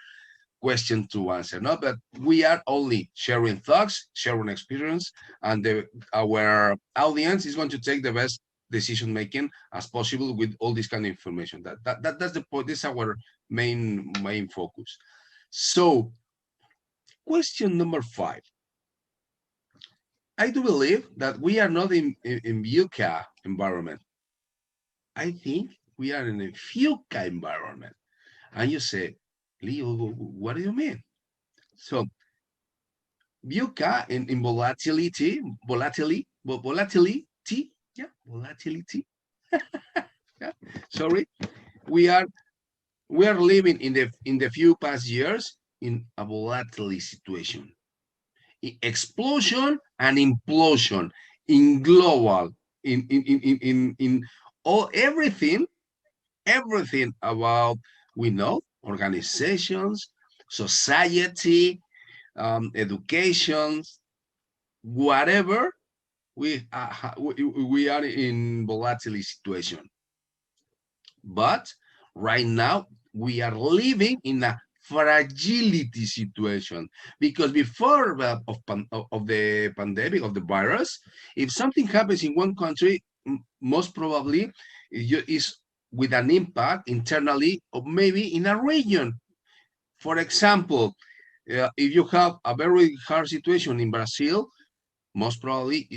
question to answer, no, but we are only sharing thoughts, sharing experience, and our audience is going to take the best decision making as possible with all this kind of information. That's the point. This is our main focus. So question number 5. I do believe that we are not in VUCA environment. I think we are in a FUCA environment. And you say, Leo, what do you mean? So VUCA in volatility, yeah, volatility. Yeah, sorry, we are living in the few past years in a volatile situation, explosion and implosion in global, in all everything about, we know, organizations, society, education, whatever. We are in volatile situation, but right now we are living in a fragility situation, because before of the pandemic, of the virus, if something happens in one country, most probably is with an impact internally, or maybe in a region. For example, if you have a very hard situation in Brazil, most probably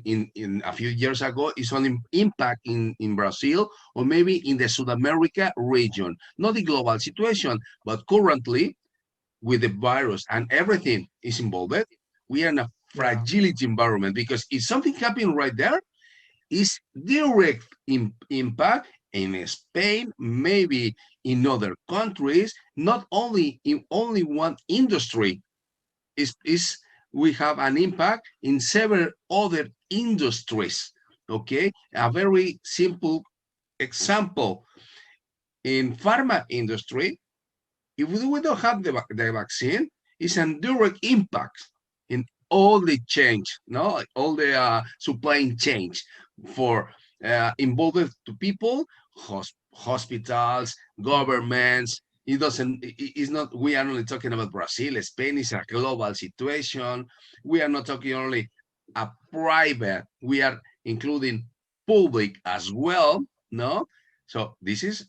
in a few years ago, it's on impact in Brazil, or maybe in the South America region, not the global situation, but currently with the virus and everything is involved, we are in a
Yeah.
fragility environment, because if something happening right there, is direct impact in Spain, maybe in other countries, not only in only one industry. Is We have an impact in several other industries. Okay, a very simple example in pharma industry. If we don't have the vaccine, it's a direct impact in all the change, no, all the supply change for involved to people, hospitals, governments. It doesn't. It's not. We are only talking about Brazil. Spain is a global situation. We are not talking only a private. We are including public as well. No. So this is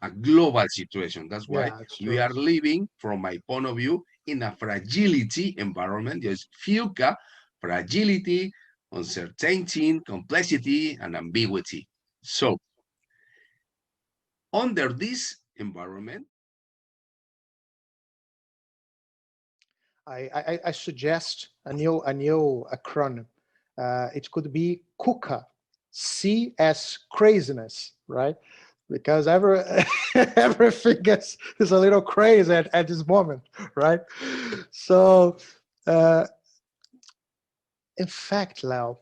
a global situation. That's why
Yeah, it's
we
true.
are living, from my point of view, in a fragility environment. There's FUCA, fragility, uncertainty, complexity, and ambiguity. So under this environment,
I suggest a new acronym. It could be KUKA, C as craziness, right? Because everything is a little crazy at this moment, right? So, uh, in fact, Leo,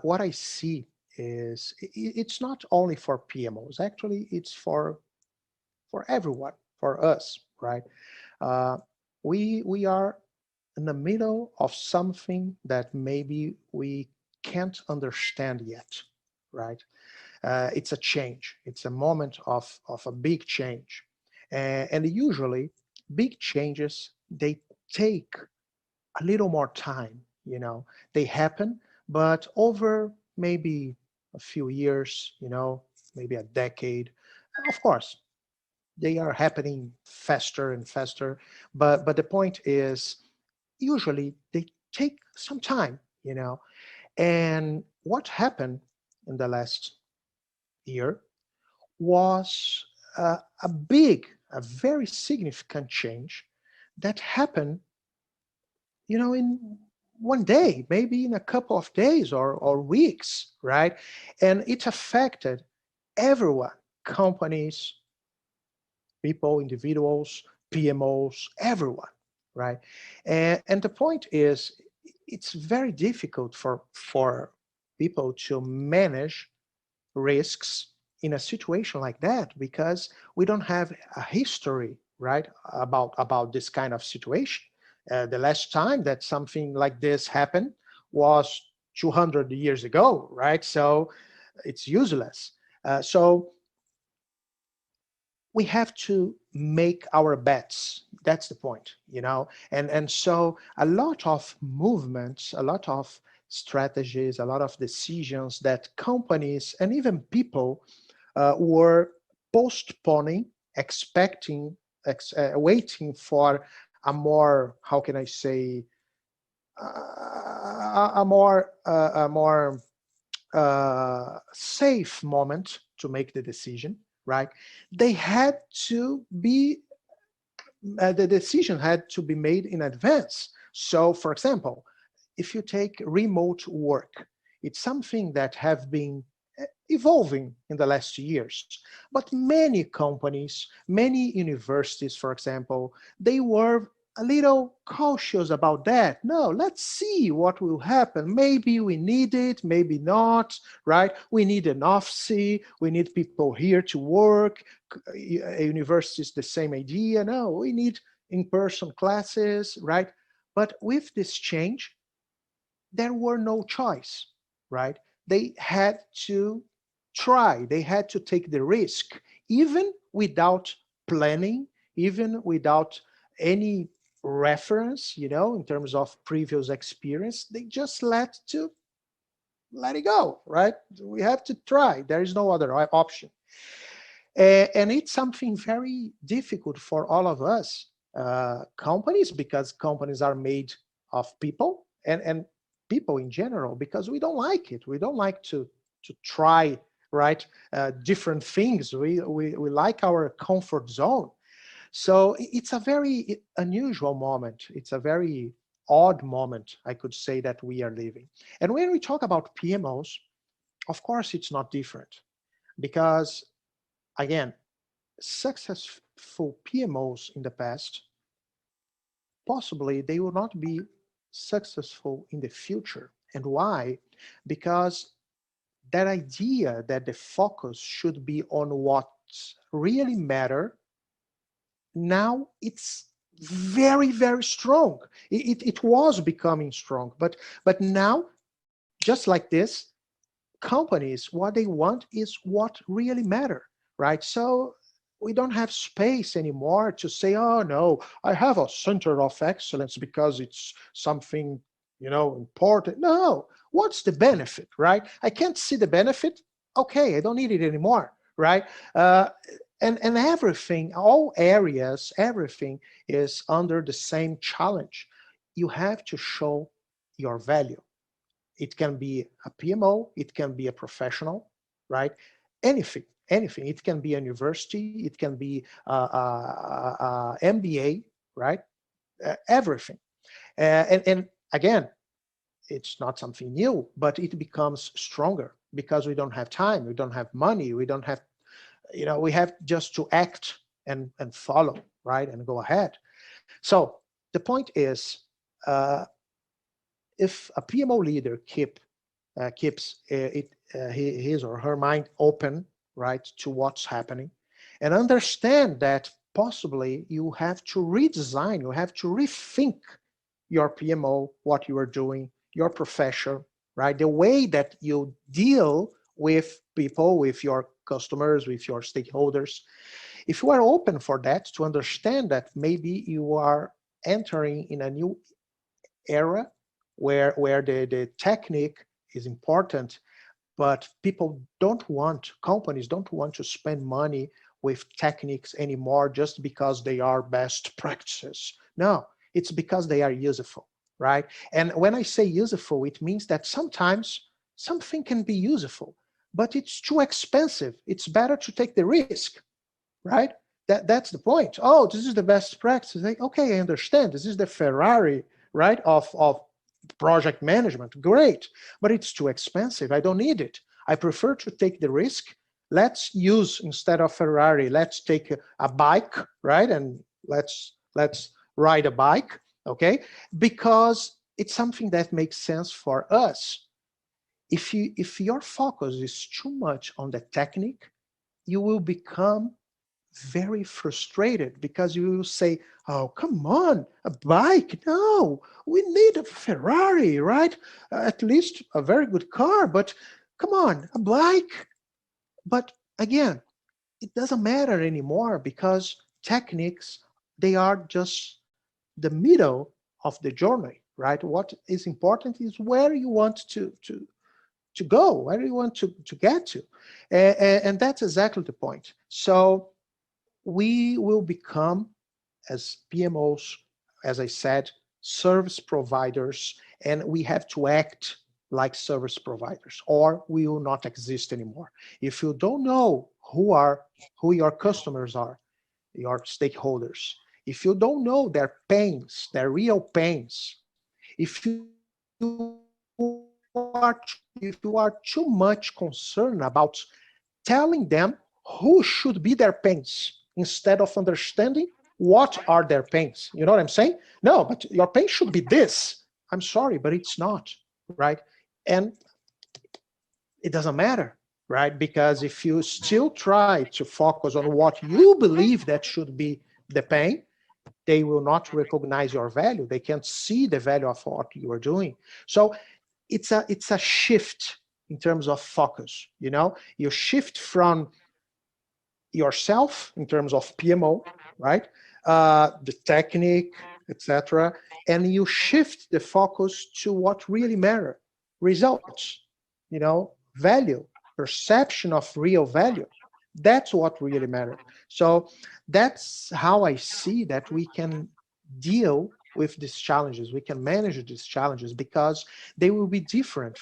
what I see is it's not only for PMOs. Actually, it's for everyone, for us, right? Uh, we are in the middle of something that maybe we can't understand yet, right? It's a change. It's a moment of a big change. And usually big changes, they take a little more time, they happen, but over maybe a few years, maybe a decade. Of course, they are happening faster and faster, but the point is usually they take some time, and what happened in the last year was a very significant change that happened, in one day, maybe in a couple of days or weeks, right? And it affected everyone, companies, people, individuals, PMOs, everyone, right? And the point is, it's very difficult for people to manage risks in a situation like that because we don't have a history, right, about this kind of situation. The last time that something like this happened was 200 years ago, right? So it's useless. So we have to make our bets. That's the point, and so a lot of movements, a lot of strategies, a lot of decisions that companies and even people were postponing, expecting, waiting for a more, how can I say, a more safe moment to make the decision, right? They had to be the decision had to be made in advance. So, for example, if you take remote work, it's something that have been evolving in the last years. But many companies, many universities, for example, they were a little cautious about that. No, let's see what will happen. Maybe we need it, maybe not, right? We need an office, we need people here to work. Universities, the same idea. No, we need in-person classes, right? But with this change, there were no choice, right? They had to try, they had to take the risk, even without planning, even without any reference, in terms of previous experience. They just let it go, right? We have to try. There is no other option. And it's something very difficult for all of us, companies, because companies are made of people, and people in general, because we don't like it. We don't like to try, right, different things. We like our comfort zone. So it's a very unusual moment. It's a very odd moment, I could say, that we are living. And when we talk about PMOs, of course, it's not different, because again, successful PMOs in the past, possibly they will not be successful in the future. And why? Because that idea that the focus should be on what really matter, now it's very, very strong. It was becoming strong, but now, just like this, companies, what they want is what really matter, right? So we don't have space anymore to say, oh no, I have a center of excellence because it's something, important. No, what's the benefit, right? I can't see the benefit. Okay, I don't need it anymore, right? And everything, all areas, everything is under the same challenge. You have to show your value. It can be a PMO, it can be a professional, right? Anything. It can be a university, it can be MBA, right? Everything. And again, it's not something new, but it becomes stronger because we don't have time, we don't have money, we don't have, we have just to act and follow, right? And go ahead. So the point is, uh, if a PMO leader keeps his or her mind open, right, to what's happening, and understand that possibly you have to redesign, you have to rethink your PMO, what you are doing, your profession, right, the way that you deal with people, with your customers, with your stakeholders. If you are open for that, to understand that maybe you are entering in a new era where the technique is important, but companies don't want to spend money with techniques anymore just because they are best practices. No, it's because they are useful, right? And when I say useful, it means that sometimes something can be useful, but it's too expensive. It's better to take the risk, right? That's the point. Oh, this is the best practice. Like, okay, I understand. This is the Ferrari, right, of project management. Great, but it's too expensive. I don't need it. I prefer to take the risk. Let's use, instead of Ferrari, let's take a bike, right, and let's ride a bike, okay, because it's something that makes sense for us. If your focus is too much on the technique, you will become very frustrated because you will say, oh, come on, a bike? No, we need a Ferrari, right? At least a very good car, but come on, a bike. But again, it doesn't matter anymore because techniques, they are just the middle of the journey, right? What is important is where you want to go, where you want to get to. And that's exactly the point. So we will become, as PMOs, as I said, service providers, and we have to act like service providers, or we will not exist anymore. If you don't know who your customers are, your stakeholders, if you don't know their pains, their real pains, if you are if you are too much concerned about telling them who should be their pains instead of understanding what are their pains. You know what I'm saying? No, but your pain should be this. I'm sorry, but it's not, right? And it doesn't matter, right? Because if you still try to focus on what you believe that should be the pain, they will not recognize your value. They can't see the value of what you are doing. So it's a shift in terms of focus. You know, you shift from yourself in terms of PMO, right? The technique, etc., and you shift the focus to what really matter: results, you know, value, perception of real value. That's what really matters. So that's how I see that we can deal with these challenges. We can manage these challenges because they will be different.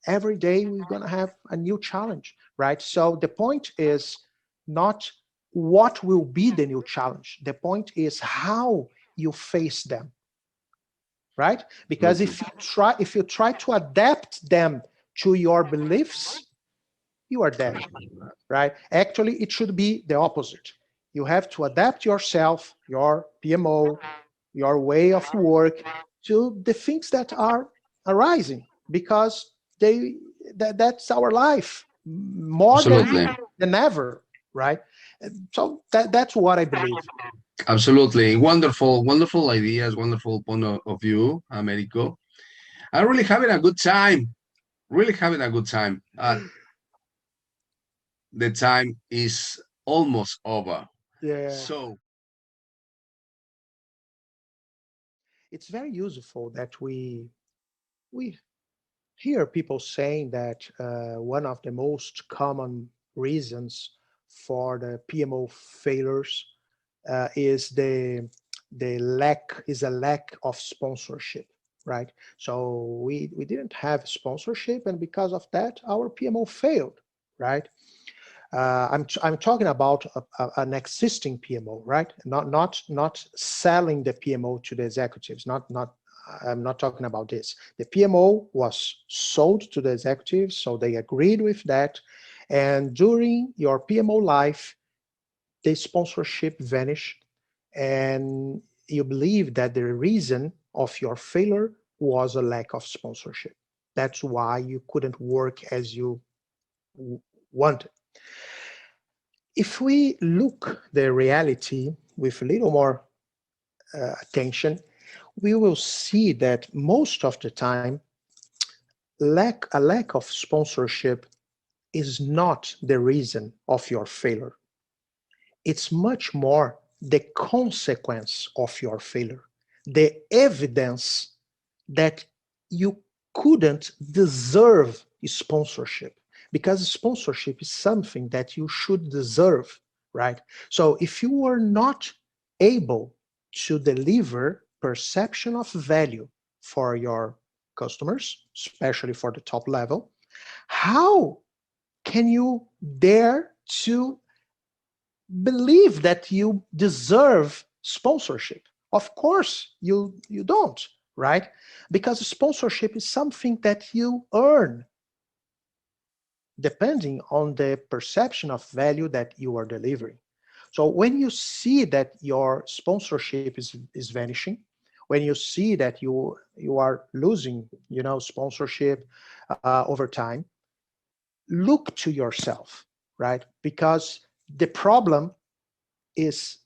Every day we're going to have a new challenge, right? So the point is not what will be the new challenge. The point is how you face them, right? Because
Absolutely.
if you try to adapt them to your beliefs, you are dead, right? Actually, it should be the opposite. You have to adapt yourself, your PMO, your way of work to the things that are arising because that's our life more
Absolutely.
than ever, right? So that's what I believe.
Absolutely. Wonderful, wonderful ideas, wonderful point of view, Americo. I'm really having a good time. Really having a good time. The time is almost over.
Yeah,
So,
it's very useful that we hear people saying that one of the most common reasons for the PMO failures is a lack of sponsorship, right? So we didn't have sponsorship, and because of that, our PMO failed, right? I'm talking about an existing PMO, right? Not selling the PMO to the executives. Not I'm not talking about this. The PMO was sold to the executives, so they agreed with that. And during your PMO life, the sponsorship vanished, and you believe that the reason of your failure was a lack of sponsorship. That's why you couldn't work as you wanted. If we look the reality with a little more attention, we will see that most of the time, a lack of sponsorship is not the reason of your failure. It's much more the consequence of your failure, the evidence that you couldn't deserve sponsorship, because sponsorship is something that you should deserve, right? So if you are not able to deliver perception of value for your customers, especially for the top level, how can you dare to believe that you deserve sponsorship? Of course, you don't, right? Because sponsorship is something that you earn depending on the perception of value that you are delivering. So when you see that your sponsorship is vanishing, when you see that you are losing, sponsorship over time, look to yourself, right? Because the problem is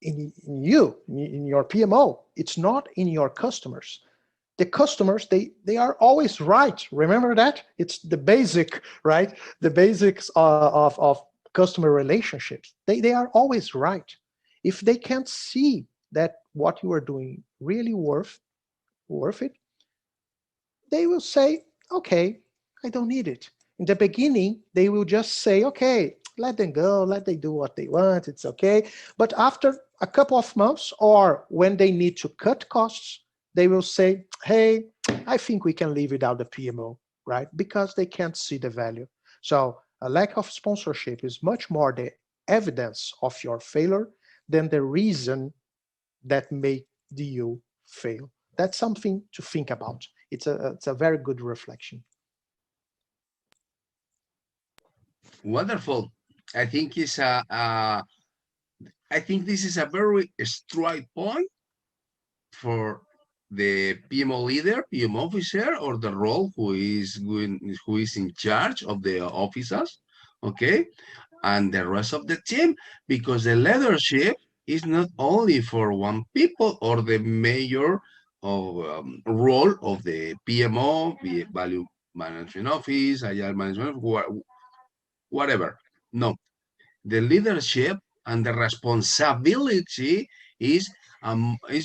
in you, in your PMO. It's not in your customers. The customers, they are always right. Remember that? It's the basic, right? The basics of customer relationships. They are always right. If they can't see that what you are doing really worth it, they will say, okay, I don't need it. In the beginning, they will just say, okay, let them go, let them do what they want, it's okay. But after a couple of months, or when they need to cut costs, they will say, hey, I think we can live without the PMO, right? Because they can't see the value. So a lack of sponsorship is much more the evidence of your failure than the reason that made you fail. That's something to think about. It's a very good reflection.
Wonderful. I think it's I think this is a very straight point for the PMO leader, PMO officer, or the role who is in charge of the officers, okay, and the rest of the team, because the leadership is not only for one people or the major of role of the PMO, the value management office, agile management, whatever. No, the leadership and the responsibility is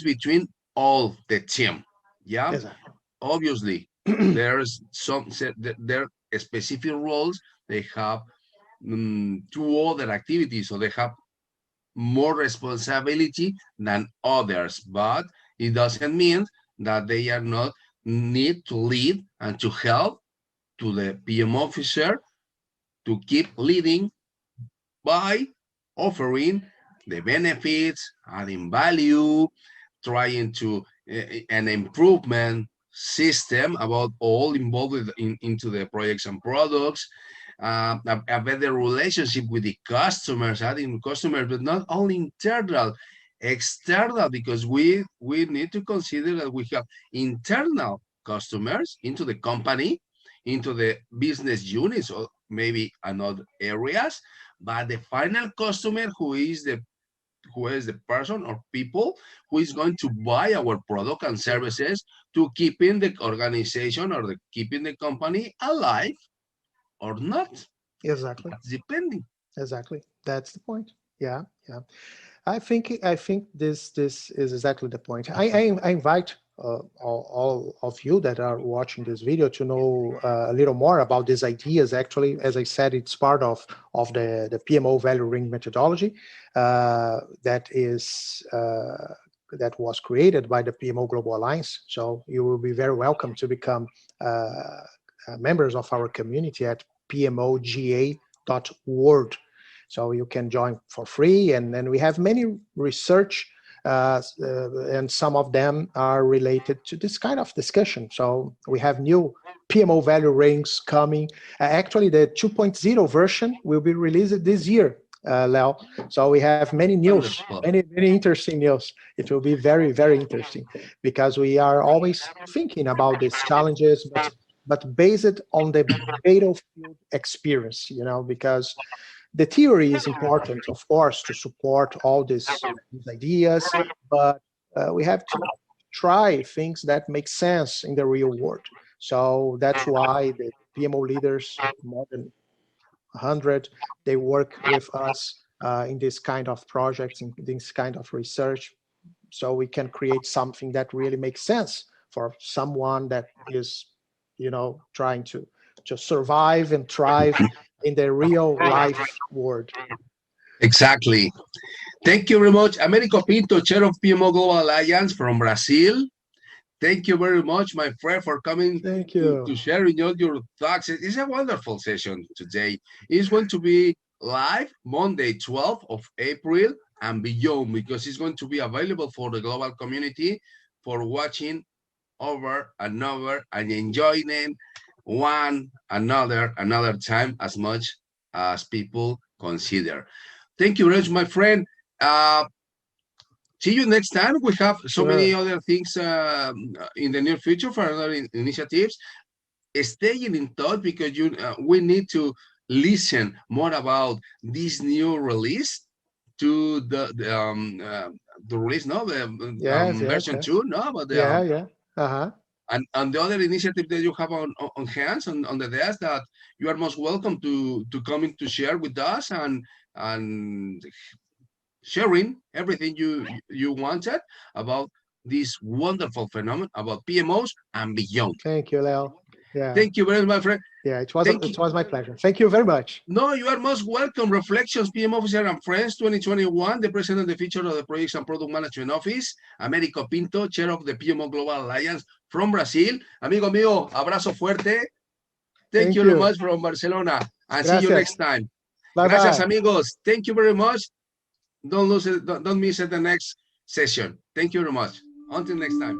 between all the team. Yeah,
Exactly.
obviously there's there are specific roles. They have two other activities, so they have more responsibility than others, but it doesn't mean that they are not need to lead and to help to the PM officer to keep leading by offering the benefits, adding value, trying to an improvement system about all involved into the projects and products, a better relationship with the customers, adding customers, but not only internal, external, because we need to consider that we have internal customers into the company, into the business units, or maybe another areas, but the final customer who is the person or people who is going to buy our product and services to keeping the organization or the keeping the company alive or not.
Exactly.
That's depending.
Exactly. That's the point. Yeah. Yeah. I think this is exactly the point. I invite all of you that are watching this video to know a little more about these ideas. Actually, as I said, it's part of the PMO value ring methodology that is that was created by the PMO Global Alliance. So you will be very welcome to become members of our community at pmoga.world. So you can join for free, and then we have many research, and some of them are related to this kind of discussion. So we have new PMO value rings coming. Actually, the 2.0 version will be released this year, Leo. So we have many news,
Wonderful.
many interesting news. It will be very, very interesting because we are always thinking about these challenges, but based on the battlefield experience, because the theory is important, of course, to support all these ideas, but we have to try things that make sense in the real world. So that's why the PMO leaders, more than 100, they work with us in this kind of projects, in this kind of research, so we can create something that really makes sense for someone that is, trying to survive and thrive in the real life world.
Exactly. Thank you very much, Americo Pinto, chair of PMO Global Alliance from Brazil. Thank you very much, my friend, for coming
Thank
to
you.
sharing all your thoughts. It's a wonderful session today. It's going to be live Monday, 12th of April and beyond, because it's going to be available for the global community for watching over and over and enjoying one another time as much as people consider. Thank you very much, my friend. Uh, See you next time. We have so many
Sure.
other things in the near future for other initiatives. Staying in touch because we need to listen more about this new release to the release, no, the
Yes, yes,
version
yes.
2, no, but the
Yeah, yeah. Uh-huh.
and the other initiative that you have on hands on the desk that you are most welcome to come in to share with us and sharing everything you wanted about this wonderful phenomenon about PMOs and beyond.
Thank you, Leo. Yeah.
Thank you very much, my friend.
Yeah, it was
Thank you.
it was my pleasure. Thank you very much.
No, you are most welcome. Reflections, PM Officer and Friends 2021, the president and the feature of the Projects and Product Management Office, Americo Pinto, chair of the PMO Global Alliance from Brazil. Amigo mío, abrazo fuerte. Thank you very much from Barcelona. And see you next time.
Bye
Gracias,
bye.
amigos. Thank you very much. Don't lose it. Don't miss it the next session. Thank you very much. Until next time.